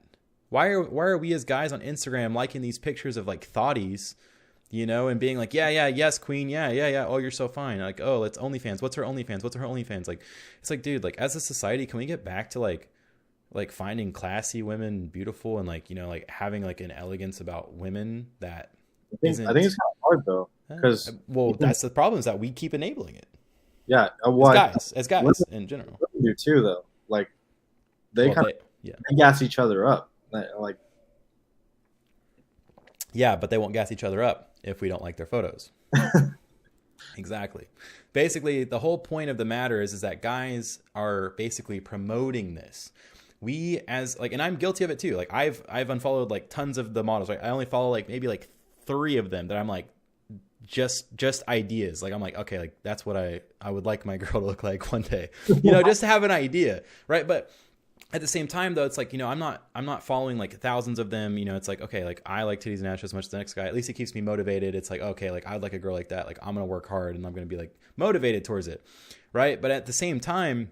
Why are we as guys on Instagram liking these pictures of like thotties, you know, and being like, yeah, yes, queen, yeah. Oh, you're so fine. Like, oh, let's OnlyFans. What's her OnlyFans? What's her OnlyFans? Like, it's like, dude, like as a society, can we get back to like finding classy women beautiful and like, you know, like having like an elegance about women that I think it's kind of hard though, because that's the problem is that we keep enabling it. Yeah, as guys in general, do too though. Like they gas each other up. Like, yeah, but they won't gas each other up if we don't like their photos. Exactly. Basically, the whole point of the matter is that guys are basically promoting this. We as like, and I'm guilty of it too. Like I've unfollowed like tons of the models. Right, I only follow like maybe like 3 of them that I'm like just ideas. Like I'm like, okay, like that's what I would like my girl to look like one day. You know, just to have an idea, right? But at the same time though, it's like, you know, I'm not following like thousands of them. You know, it's like, okay, like I like titties and ass as much as the next guy. At least it keeps me motivated. It's like, okay, like I'd like a girl like that. Like I'm gonna work hard and I'm gonna be like motivated towards it, right? But at the same time,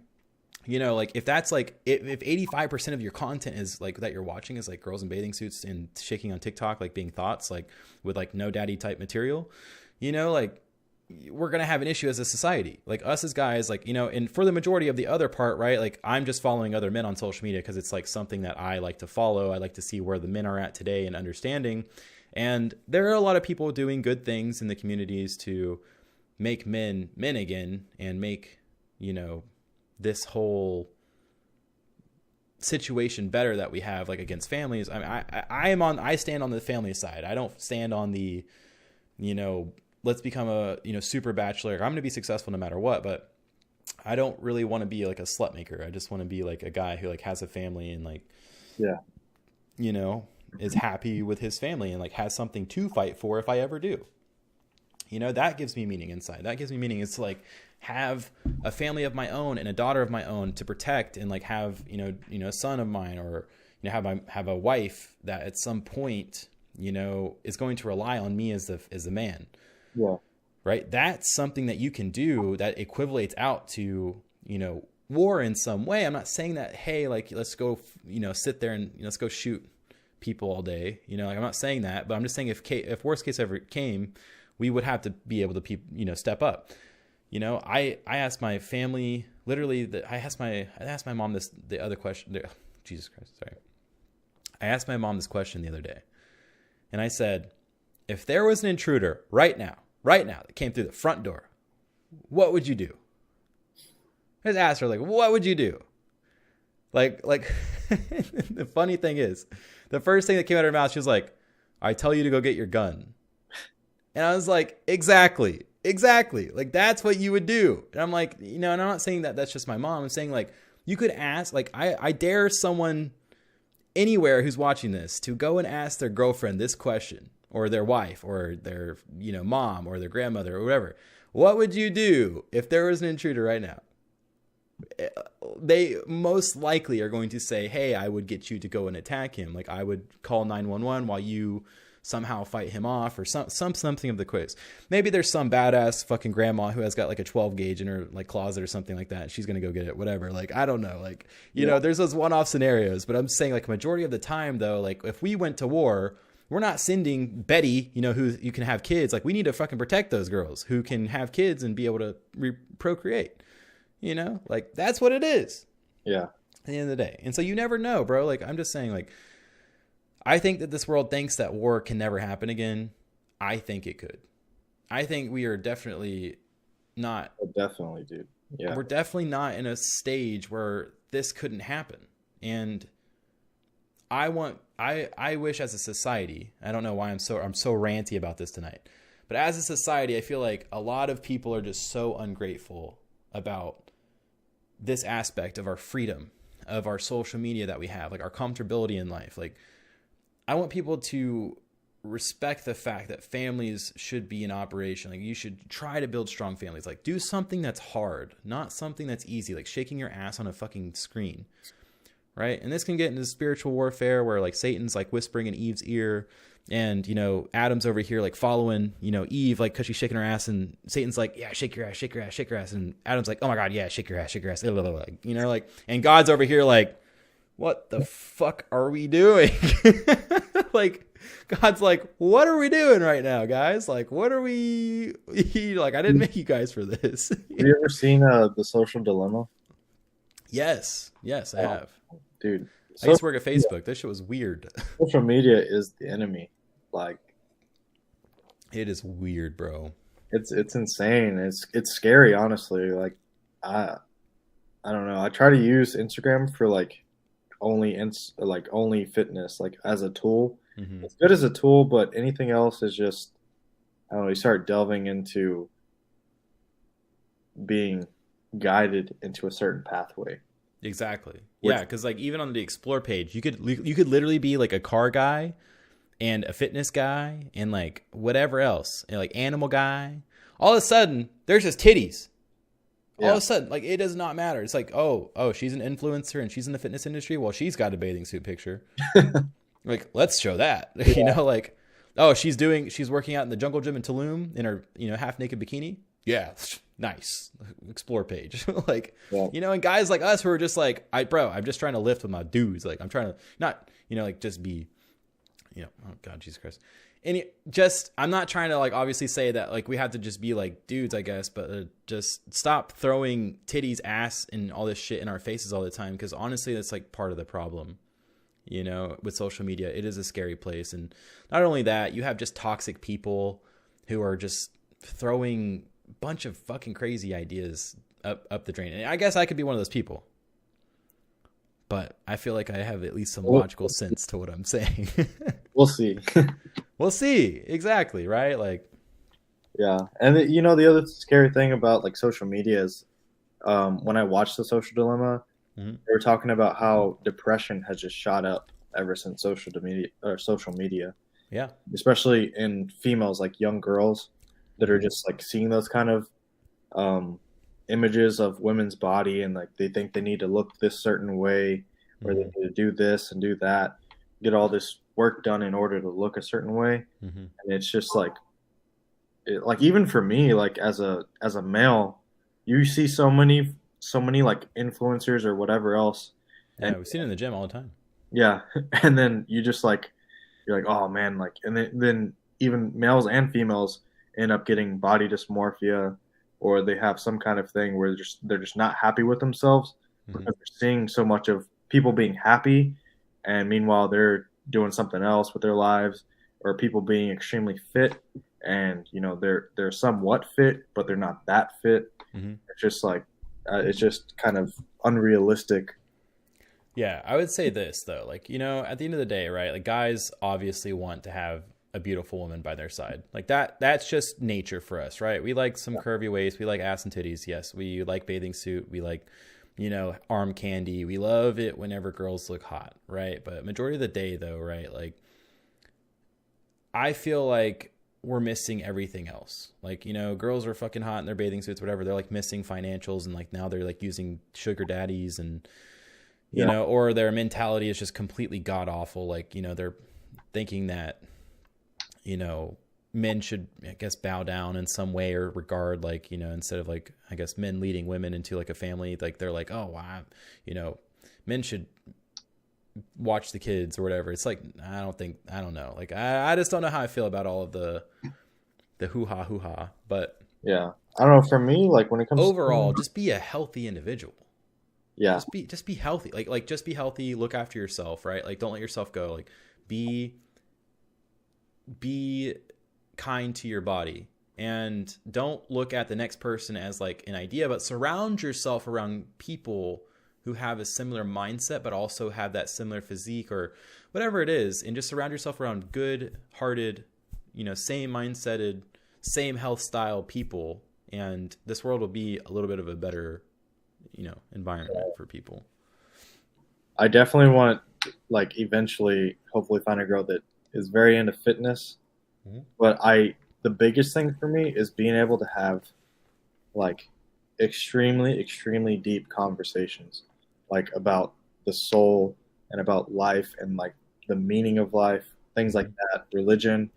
you know, like if that's like if 85% of your content is like that you're watching is like girls in bathing suits and shaking on TikTok, like being thoughts, like with like no daddy type material, you know, like we're going to have an issue as a society, like us as guys, like, you know, and for the majority of the other part, right? Like I'm just following other men on social media because it's like something that I like to follow. I like to see where the men are at today and understanding. And there are a lot of people doing good things in the communities to make men again and make, you know, this whole situation better that we have like against families. I mean, I stand on the family side. I don't stand on the, you know, let's become a, you know, super bachelor. I'm going to be successful no matter what, but I don't really want to be like a slut maker. I just want to be like a guy who like has a family and like, yeah, you know, is happy with his family and like has something to fight for if I ever do. You know, that gives me meaning inside. That gives me meaning. It's like have a family of my own and a daughter of my own to protect and like have, you know, a son of mine or, you know, have a wife that at some point, you know, is going to rely on me as the man. Yeah. right? That's something that you can do that equivalates out to, war in some way. I'm not saying that, hey, like, let's go, sit there and let's go shoot people all day. Like, I'm not saying that, but I'm just saying if worst case ever came, we would have to be able to, step up. I asked my family, literally, I asked my mom the other question. Jesus Christ, sorry. I asked my mom this question the other day, and I said, if there was an intruder right now that came through the front door, what would you do? I just asked her, like, what would you do? Like the funny thing is, the first thing that came out of her mouth, she was like, I tell you to go get your gun. And I was like, exactly. Like, that's what you would do. And I'm like, and I'm not saying that that's just my mom. I'm saying, like, you could ask, like, I dare someone anywhere who's watching this to go and ask their girlfriend this question, or their wife, or their, mom, or their grandmother, or whatever. What would you do if there was an intruder right now? They most likely are going to say, hey, I would get you to go and attack him. Like, I would call 911 while you somehow fight him off, or something of the quiz. Maybe there's some badass fucking grandma who has got like a 12 gauge in her like closet or something like that. She's going to go get it, whatever. Like, I don't know. Like, there's those one-off scenarios, but I'm saying, like, majority of the time though, like, if we went to war, we're not sending Betty, who you can have kids. Like, we need to fucking protect those girls who can have kids and be able to procreate. Like, that's what it is. Yeah. At the end of the day. And so you never know, bro. Like, I'm just saying, like, I think that this world thinks that war can never happen again. I think it could. I think we are definitely not. Definitely, dude. Yeah. We're definitely not in a stage where this couldn't happen. And I wish as a society, I don't know why I'm so ranty about this tonight, but as a society, I feel like a lot of people are just so ungrateful about this aspect of our freedom, of our social media that we have, like our comfortability in life. Like, I want people to respect the fact that families should be in operation. Like, you should try to build strong families. Like, do something that's hard, not something that's easy, like shaking your ass on a fucking screen, right? And this can get into spiritual warfare where, like, Satan's like whispering in Eve's ear, and Adam's over here like following Eve, like, because she's shaking her ass, and Satan's like, yeah, shake your ass, shake your ass, shake your ass, and Adam's like, oh my god, yeah, shake your ass, like, and God's over here like, what the fuck are we doing? Like, God's like, what are we doing right now, guys? Like, what are we like? I didn't make you guys for this. Have you ever seen The Social Dilemma? Yes, I have, dude. I used to work at Facebook. This shit was weird. Social media is the enemy. Like, it is weird, bro. It's insane. It's scary, honestly. Like, I don't know. I try to use Instagram for like only fitness, like, as a tool. Mm-hmm. It's good as a tool, but anything else is just, I don't know. You start delving into being guided into a certain pathway. Exactly. Yeah, because like even on the explore page, you could literally be like a car guy and a fitness guy and like whatever else, like animal guy. All of a sudden, there's just titties. Yeah. All of a sudden, like, it does not matter. It's like, oh, she's an influencer and she's in the fitness industry. Well, she's got a bathing suit picture. Like, let's show that. Yeah. Like, oh, she's working out in the jungle gym in Tulum in her half naked bikini. Yeah, nice. Explore page. Like, yeah. And guys like us who are just like, I'm just trying to lift with my dudes. Like, I'm trying to not, like, just be, oh God, Jesus Christ. And I'm not trying to, like, obviously say that, like, we have to just be like dudes, I guess, but just stop throwing titties, ass, and all this shit in our faces all the time. Because honestly, that's like part of the problem, with social media. It is a scary place. And not only that, you have just toxic people who are just throwing bunch of fucking crazy ideas up the drain. And I guess I could be one of those people, but I feel like I have at least some logical sense to what I'm saying. We'll see. We'll see. Exactly. Right. Like, yeah. And the other scary thing about like social media is, when I watched The Social Dilemma, mm-hmm. they were talking about how depression has just shot up ever since social media. Yeah. Especially in females, like young girls that are just like seeing those kind of images of women's body, and like they think they need to look this certain way, or they need to do this and do that, get all this work done in order to look a certain way. Mm-hmm. And it's just like, like even for me, like as a male, you see so many like influencers or whatever else, and Yeah, we see it in the gym all the time. yeah, and then you just like you're like, oh man, like, and then even males and females end up getting body dysmorphia, or they have some kind of thing where they're just not happy with themselves Hmm. because they're seeing so much of people being happy, and meanwhile they're doing something else with their lives, or people being extremely fit, and they're somewhat fit, but they're not that fit. Hmm. It's just like it's just kind of unrealistic. Yeah, I would say this though, like, at the end of the day, right? Like guys obviously want to have a beautiful woman by their side. Like that's just nature for us, right? We like some curvy waist, we like ass and titties. Yes, we like bathing suit, we like, arm candy. We love it whenever girls look hot, right? But majority of the day though, right? Like I feel like we're missing everything else. Like, girls are fucking hot in their bathing suits, whatever. They're like missing financials, and like now they're like using sugar daddies, and Yeah, or their mentality is just completely god awful. Like, they're thinking that, men should, I guess, bow down in some way or regard, like, instead of like, I guess, men leading women into like a family, like they're like, oh, wow, men should watch the kids or whatever. It's like, I don't know. Like, I just don't know how I feel about all of the hoo-ha, but yeah. I don't know. For me, like when it comes overall, to, just be a healthy individual. yeah, Just be healthy. Like just be healthy, look after yourself, right? Like don't let yourself go. Like be kind to your body, and don't look at the next person as like an idea, but surround yourself around people who have a similar mindset but also have that similar physique or whatever it is, and just surround yourself around good-hearted, same mindseted, same health style people, and this world will be a little bit of a better environment for people. I definitely want like eventually, hopefully, find a girl that is very into fitness. Mhm. But the biggest thing for me is being able to have like extremely, extremely deep conversations, like about the soul and about life and like the meaning of life, things like Mhm. that, religion,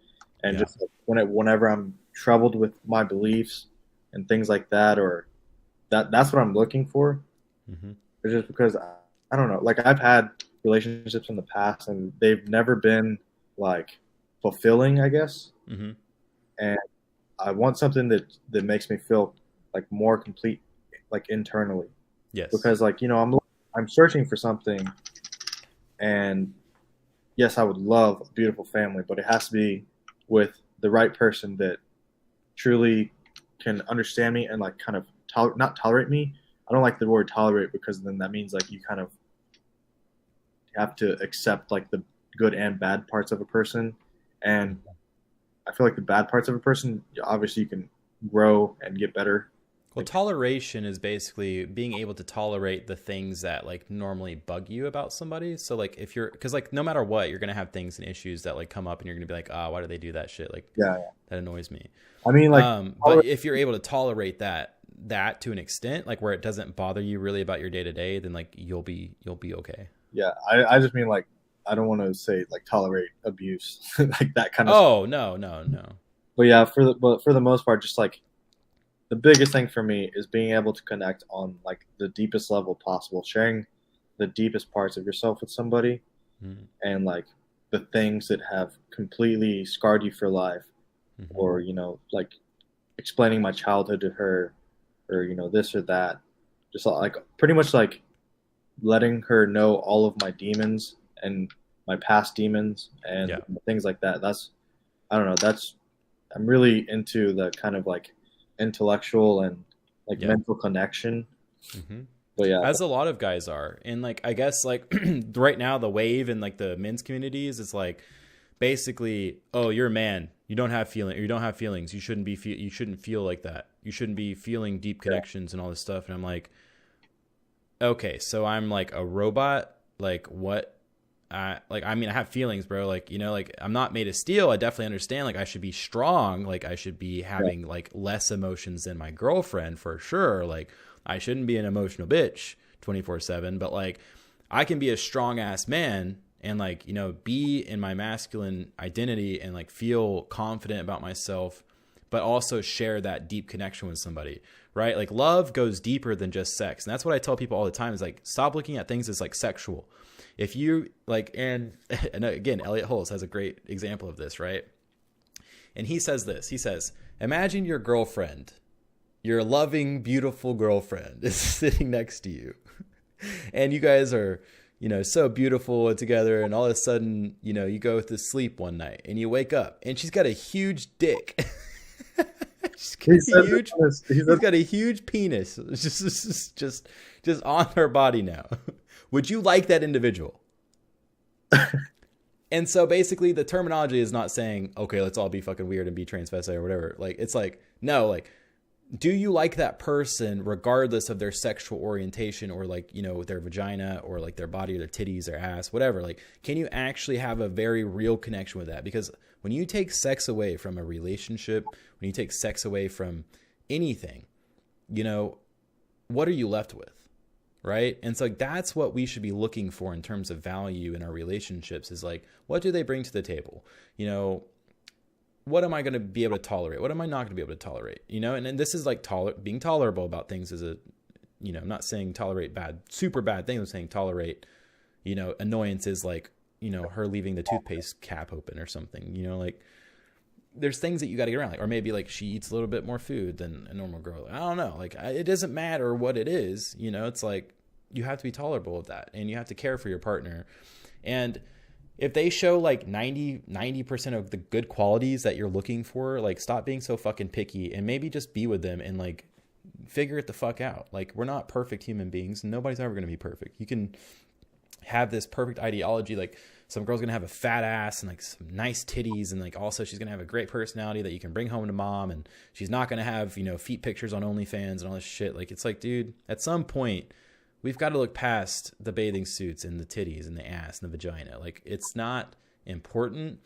and Yeah. just like, whenever I'm troubled with my beliefs and things like that, or that's what I'm looking for. Hmm. It's just because I don't know. Like I've had relationships in the past, and they've never been like fulfilling, I guess. Hmm. And I want something that makes me feel like more complete, like internally. Yes. Because like I'm searching for something, and yes, I would love a beautiful family, but it has to be with the right person that truly can understand me and like kind of not tolerate me. I don't like the word tolerate because then that means like you kind of have to accept like the good and bad parts of a person. And I feel like the bad parts of a person, obviously you can grow and get better. Well, Like, toleration is basically being able to tolerate the things that like normally bug you about somebody. So like if you're, because like no matter what, you're gonna have things and issues that like come up, and you're gonna be like, ah, why do they do that shit? Like yeah, that annoys me. I mean, like, But if you're able to tolerate that to an extent, like where it doesn't bother you really about your day to day, then like you'll be okay. yeah, I just mean like, I don't want to say like tolerate abuse, like that kind of stuff. Oh no, no, no. But yeah, but for the most part, just like the biggest thing for me is being able to connect on like the deepest level possible, sharing the deepest parts of yourself with somebody, Mm-hmm. and like the things that have completely scarred you for life, Mm-hmm. or like explaining my childhood to her, or this or that, just like pretty much like letting her know all of my demons and my past demons and Yeah. things like that. That's I don't know. That's I'm really into the kind of like intellectual and like Yeah. mental connection. Mm-hmm. But yeah, As a lot of guys are. And like I guess like right now the wave in like the men's communities is like basically, oh, you're a man, you don't have feeling, or you don't have feelings, you shouldn't you shouldn't feel like that, you shouldn't be feeling deep connections and all this stuff. And I'm like, okay, so I'm like a robot? Like what? I mean, I have feelings, bro. Like, like I'm not made of steel. I definitely understand. Like I should be strong. Like I should be having like less emotions than my girlfriend for sure. Like I shouldn't be an emotional bitch 24/7, but like I can be a strong ass man and like, be in my masculine identity and like feel confident about myself, but also share that deep connection with somebody, right? Like love goes deeper than just sex. And that's what I tell people all the time is like, stop looking at things as like sexual. If you like, and again, Elliott Hulse has a great example of this, right? And he says this, he says, imagine your girlfriend, your loving, beautiful girlfriend is sitting next to you and you guys are, you know, so beautiful together. And all of a sudden, you know, you go to sleep one night and you wake up and she's got a huge dick. He's got a huge penis just on her body now. Would you like that individual? And so basically the terminology is not saying, okay, let's all be fucking weird and be transvestite or whatever. Like, it's like, no, like, do you like that person regardless of their sexual orientation or like, you know, their vagina or like their body or their titties or ass, whatever? Like, can you actually have a very real connection with that? Because when you take sex away from a relationship, when you take sex away from anything, you know, what are you left with? Right. And so like, that's what we should be looking for in terms of value in our relationships is like, what do they bring to the table? You know, what am I going to be able to tolerate? What am I not going to be able to tolerate? You know, and this is like being tolerable about things is a, you know, I'm not saying tolerate bad, super bad things. I'm saying tolerate, you know, annoyances like, you know, her leaving the toothpaste cap open or something, you know, like there's things that you got to get around. Like, or maybe like she eats a little bit more food than a normal girl. I don't know. Like it doesn't matter what it is, you know, it's like you have to be tolerable of that and you have to care for your partner. And if they show like 90% of the good qualities that you're looking for, like stop being so fucking picky and maybe just be with them and like figure it the fuck out. Like we're not perfect human beings. Nobody's ever going to be perfect. You can have this perfect ideology. Like some girl's going to have a fat ass and like some nice titties. And like, also she's going to have a great personality that you can bring home to mom. And she's not going to have, you know, feet pictures on OnlyFans and all this shit. Like, it's like, dude, at some point we've got to look past the bathing suits and the titties and the ass and the vagina. Like, it's not important.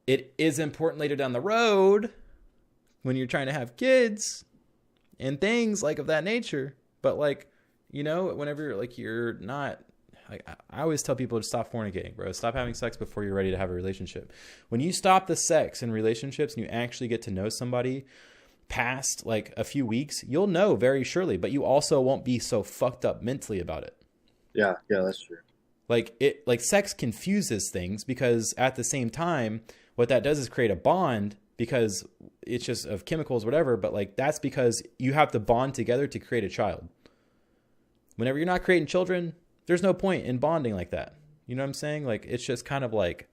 It is important later down the road when you're trying to have kids and things like of that nature. But like, you know, whenever like you're not, I always tell people to stop fornicating, bro. Stop having sex before you're ready to have a relationship. When you stop the sex in relationships and you actually get to know somebody past like a few weeks, you'll know very surely, but you also won't be so fucked up mentally about it. Yeah, that's true. Like sex confuses things because at the same time, what that does is create a bond because it's just of chemicals, whatever. But like, that's because you have to bond together to create a child. Whenever you're not creating children, there's no point in bonding like that. You know what I'm saying? Like, it's just kind of like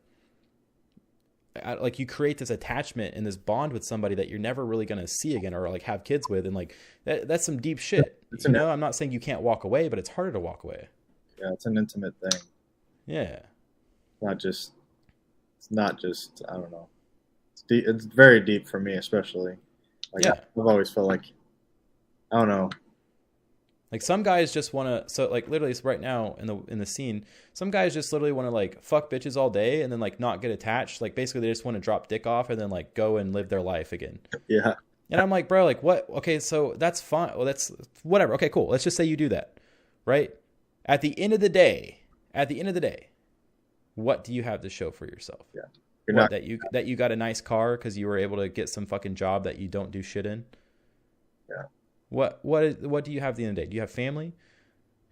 you create this attachment and this bond with somebody that you're never really going to see again or like have kids with. And like, that's some deep shit. You know, I'm not saying you can't walk away, but it's harder to walk away. Yeah. It's an intimate thing. Yeah. It's not just, I don't know. It's deep, it's very deep for me, especially. Like, yeah. I've always felt like, I don't know. Like some guys just want to, so like literally right now in the scene, some guys just literally want to like fuck bitches all day and then like not get attached. Like basically they just want to drop dick off and then like go and live their life again. Yeah. And I'm like, bro, like what? Okay, so that's fine. Well, that's whatever. Okay, cool. Let's just say you do that, right? At the end of the day, what do you have to show for yourself? Yeah. That you got a nice car because you were able to get some fucking job that you don't do shit in. Yeah. What do you have at the end of the day? Do you have family?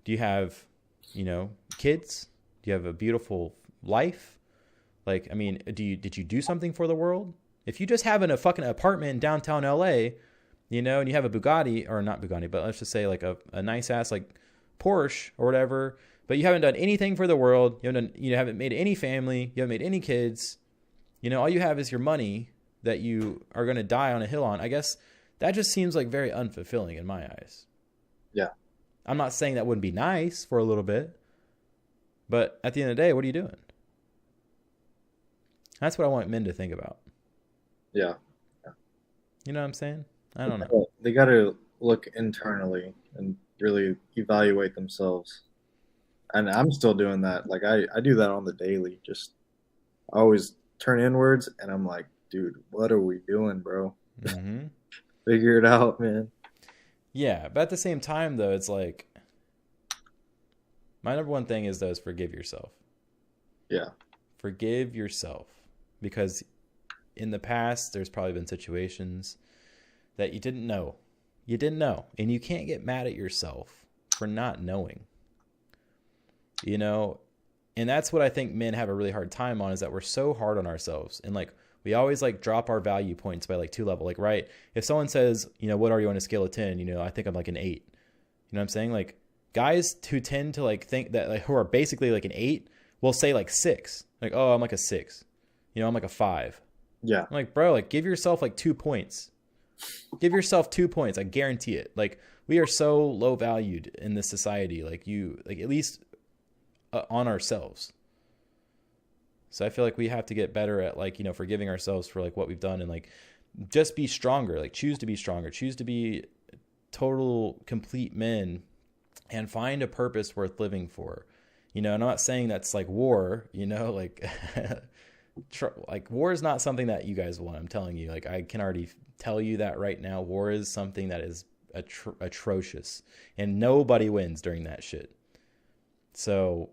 Do you have, you know, kids? Do you have a beautiful life? Like, I mean, did you do something for the world? If you just have a fucking apartment in downtown LA, you know, and you have a Bugatti, or not Bugatti, but let's just say like a nice ass like Porsche or whatever, but you haven't done anything for the world, you haven't made any family, you haven't made any kids, you know, all you have is your money that you are going to die on a hill on. I guess that just seems like very unfulfilling in my eyes. Yeah. I'm not saying that wouldn't be nice for a little bit, but at the end of the day, what are you doing? That's what I want men to think about. Yeah. You know what I'm saying? I don't know. They got to look internally and really evaluate themselves. And I'm still doing that. Like I do that on the daily. Just I always turn inwards and I'm like, dude, what are we doing, bro? Mm-hmm. Figure it out, man. Yeah, but at the same time, though, it's like my number one thing is forgive yourself. Yeah. Forgive yourself, because in the past, there's probably been situations that you didn't know. You didn't know. And you can't get mad at yourself for not knowing. You know, and that's what I think men have a really hard time on, is that we're so hard on ourselves. And like, we always like drop our value points by like 2 levels. Like, right, if someone says, you know, what are you on a scale of 10? You know, I think I'm like an 8. You know what I'm saying? Like, guys who tend to like think that, like, who are basically like an 8 will say like 6. Like, oh, I'm like a 6. You know, I'm like a 5. Yeah. I'm like, bro, like, give yourself like 2 points. Give yourself 2 points. I guarantee it. Like, we are so low valued in this society. Like, at least on ourselves. So I feel like we have to get better at, like, you know, forgiving ourselves for like what we've done, and like just be stronger. Like, choose to be stronger. Choose to be total, complete men, and find a purpose worth living for. You know, I'm not saying that's like war, you know, like, like war is not something that you guys want. I'm telling you, like, I can already tell you that right now. War is something that is atrocious, and nobody wins during that shit. So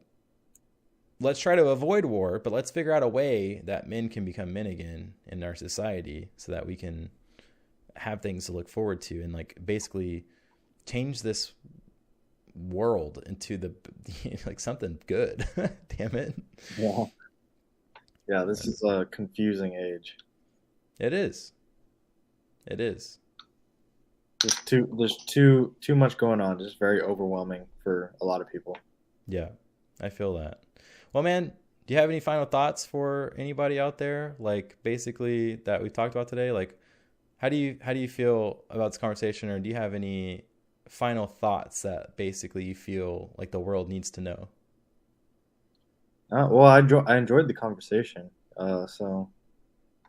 let's try to avoid war, but let's figure out a way that men can become men again in our society, so that we can have things to look forward to, and like basically change this world into the like something good. Damn it. Yeah, this is a confusing age. It is. There's too much going on. Just very overwhelming for a lot of people. Yeah, I feel that. Well, man, do you have any final thoughts for anybody out there? Like, basically, that we talked about today? Like, how do you feel about this conversation, or do you have any final thoughts that basically you feel like the world needs to know? Well, I enjoyed the conversation. So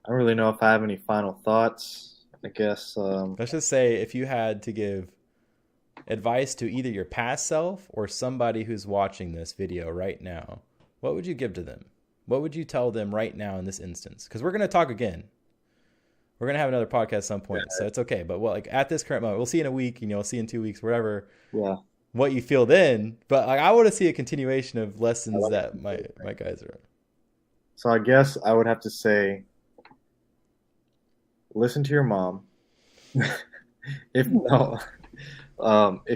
I don't really know if I have any final thoughts. I guess. Let's just say, if you had to give advice to either your past self or somebody who's watching this video right now, what would you give to them? What would you tell them right now in this instance? Because we're going to talk again. We're going to have another podcast at some point, so it's okay. But like at this current moment, we'll see in a week, you know, we'll see in 2 weeks, whatever. Yeah. What you feel then. But like, I want to see a continuation of lessons that my guys are. So I guess I would have to say, listen to your mom. If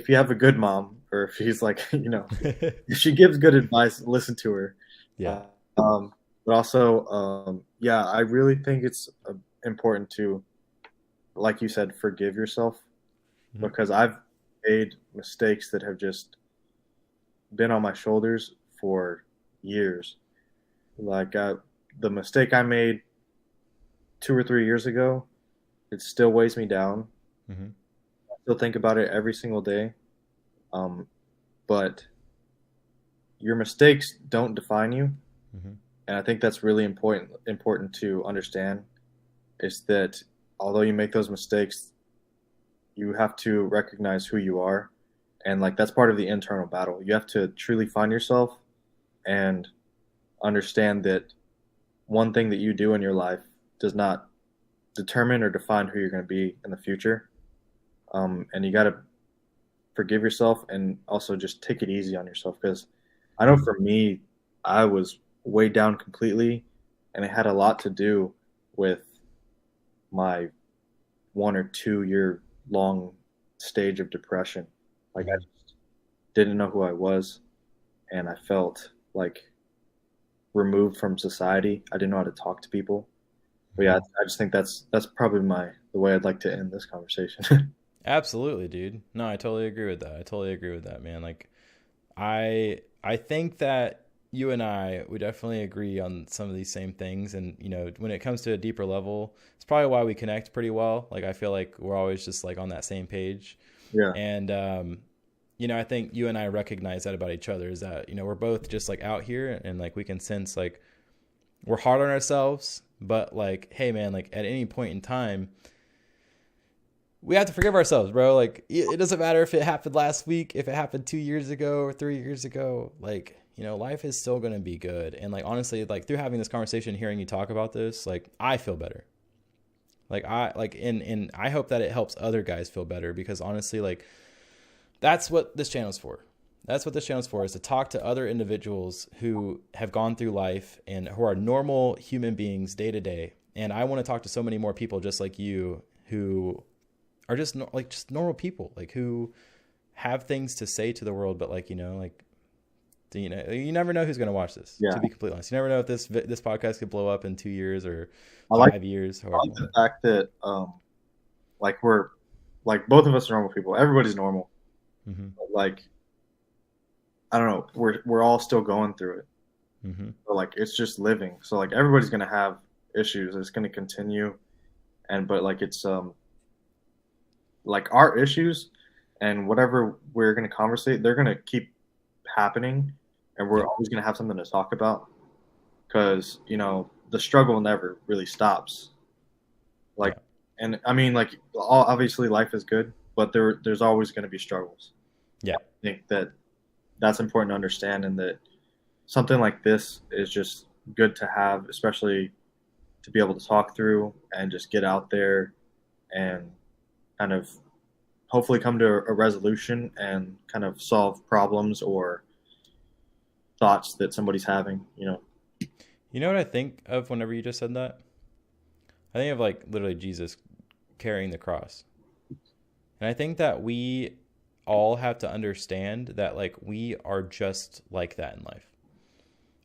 you have a good mom, or if she's like, you know, if she gives good advice, listen to her. Yeah. But also, yeah, I really think it's important to, like you said, forgive yourself, because I've made mistakes that have just been on my shoulders for years. Like the mistake I made 2 or 3 years ago, it still weighs me down. I still think about it every single day. But your mistakes don't define you. And I think that's really important to understand, is that although you make those mistakes, you have to recognize who you are. And like, that's part of the internal battle. You have to truly find yourself and understand that one thing that you do in your life does not determine or define who you're going to be in the future. And you got to forgive yourself, and also just take it easy on yourself. Because I know for me, I was weighed down completely, and it had a lot to do with my 1 or 2 year long stage of depression. Like, I just didn't know who I was, and I felt like removed from society. I didn't know how to talk to people. But yeah, I just think that's probably the way I'd like to end this conversation. Absolutely, dude. No, I totally agree with that. Man. Like, I think that you and I, we definitely agree on some of these same things. And, you know, when it comes to a deeper level, it's probably why we connect pretty well. Like, I feel like we're always just like on that same page. Yeah. And, you know, I think you and I recognize that about each other, is that, you know, we're both just like out here, and like we can sense like we're hard on ourselves, but like, hey man, like at any point in time, we have to forgive ourselves, bro. Like, it doesn't matter if it happened last week, if it happened 2 years ago or 3 years ago, like, you know, life is still going to be good. And like, honestly, like through having this conversation, hearing you talk about this, like I feel better. Like and I hope that it helps other guys feel better, because honestly, like that's what this channel is for. That's what this channel is for, is to talk to other individuals who have gone through life and who are normal human beings day to day, And I want to talk to so many more people just like you who are just just normal people, like who have things to say to the world, but like, you know, like, you know, you never know who's going to watch this, to be completely honest. You never know if this podcast could blow up in 2 years or 5 years. I like the fact that, like we're, like both of us are normal people. Everybody's normal. Mm-hmm. But like, I don't know, we're all still going through it. Mm-hmm. So like, it's just living. So like, everybody's going to have issues. It's going to continue. But like, it's, like our issues and whatever we're going to conversate, they're going to keep happening, and we're always going to have something to talk about, because, you know, the struggle never really stops. Like, and I mean, like, obviously life is good, but there's always going to be struggles. Yeah. I think that's important to understand, and that something like this is just good to have, especially to be able to talk through and just get out there and kind of hopefully come to a resolution and kind of solve problems or thoughts that somebody's having, you know. You know what I think of whenever you just said that? I think of like literally Jesus carrying the cross. And I think that we all have to understand that like we are just like that in life.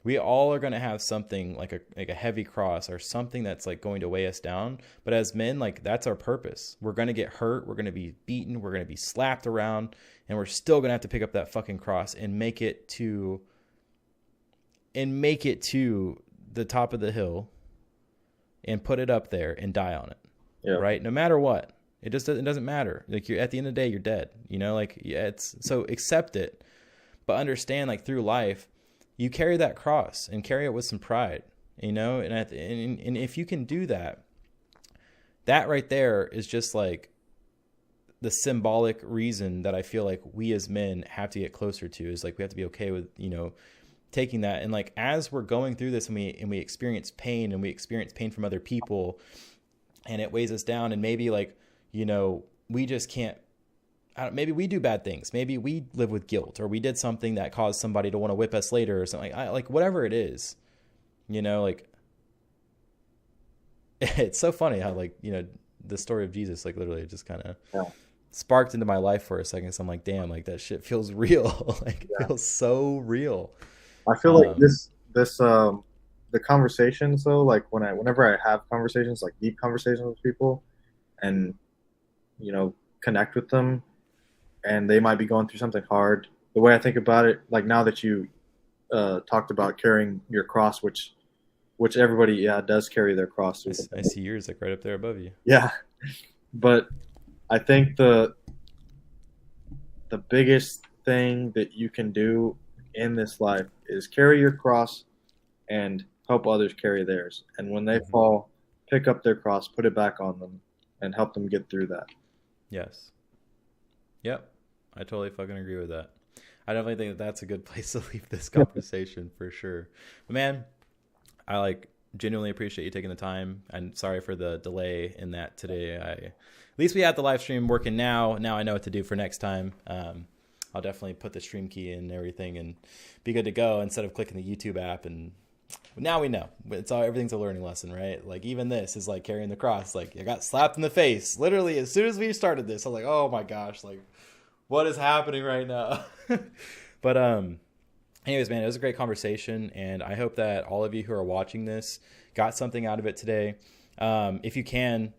We all are going to have something like a heavy cross or something that's like going to weigh us down. But as men, like that's our purpose. We're going to get hurt. We're going to be beaten. We're going to be slapped around, and we're still going to have to pick up that fucking cross and make it to the top of the hill and put it up there and die on it. Yeah. Right. No matter what, it doesn't matter. Like you're at the end of the day, you're dead, you know, like it's so accept it, but understand like through life, you carry that cross and carry it with some pride, you know, and if you can do that, that right there is just like the symbolic reason that I feel like we as men have to get closer to, is like we have to be okay with, you know, taking that. And like as we're going through this and we experience pain, and we experience pain from other people, and it weighs us down, and maybe like, you know, we just can't, maybe we do bad things. Maybe we live with guilt, or we did something that caused somebody to want to whip us later or something. Like whatever it is, you know, like it's so funny how like, you know, the story of Jesus, like literally just kind of sparked into my life for a second. So I'm like, damn, like that shit feels real. Like it feels so real. I feel like the conversations though, like whenever I have conversations, like deep conversations with people, and, you know, connect with them, and they might be going through something hard. The way I think about it, like now that you talked about carrying your cross, which everybody does carry their cross. I see yours like right up there above you. Yeah, but I think the biggest thing that you can do in this life is carry your cross and help others carry theirs. And when they fall, pick up their cross, put it back on them, and help them get through that. Yes. Yep. I totally fucking agree with that. I definitely think that's a good place to leave this conversation for sure. But man, I like genuinely appreciate you taking the time, and sorry for the delay in that today. At least we had the live stream working now. Now I know what to do for next time. I'll definitely put the stream key in and everything and be good to go instead of clicking the YouTube app. And now we know everything's a learning lesson, right? Like even this is like carrying the cross. Like I got slapped in the face literally as soon as we started this. I was like, oh my gosh, like what is happening right now? But anyways, man, it was a great conversation, and I hope that all of you who are watching this got something out of it today. If you can,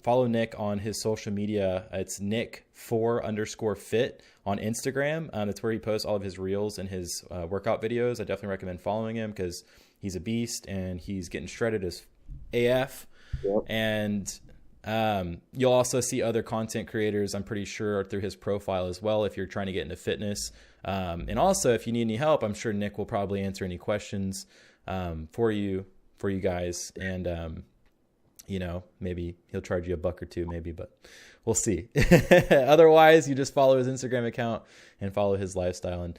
follow Nick on his social media. It's Nick4_fit on Instagram. It's where he posts all of his reels and his workout videos. I definitely recommend following him because he's a beast and he's getting shredded as AF. Yep. And you'll also see other content creators, I'm pretty sure, through his profile as well if you're trying to get into fitness. And also, if you need any help, I'm sure Nick will probably answer any questions for you guys. And you know, maybe he'll charge you $1 or $2, maybe, but we'll see. Otherwise, you just follow his Instagram account and follow his lifestyle. And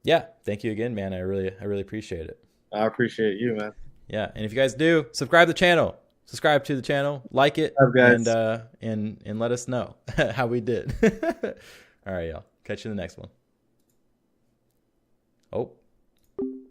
yeah, thank you again, man. I really appreciate it. I appreciate you, man. Yeah, and if you guys do, subscribe to the channel. Subscribe to the channel, like it, and let us know how we did. All right, y'all. Catch you in the next one. Oh.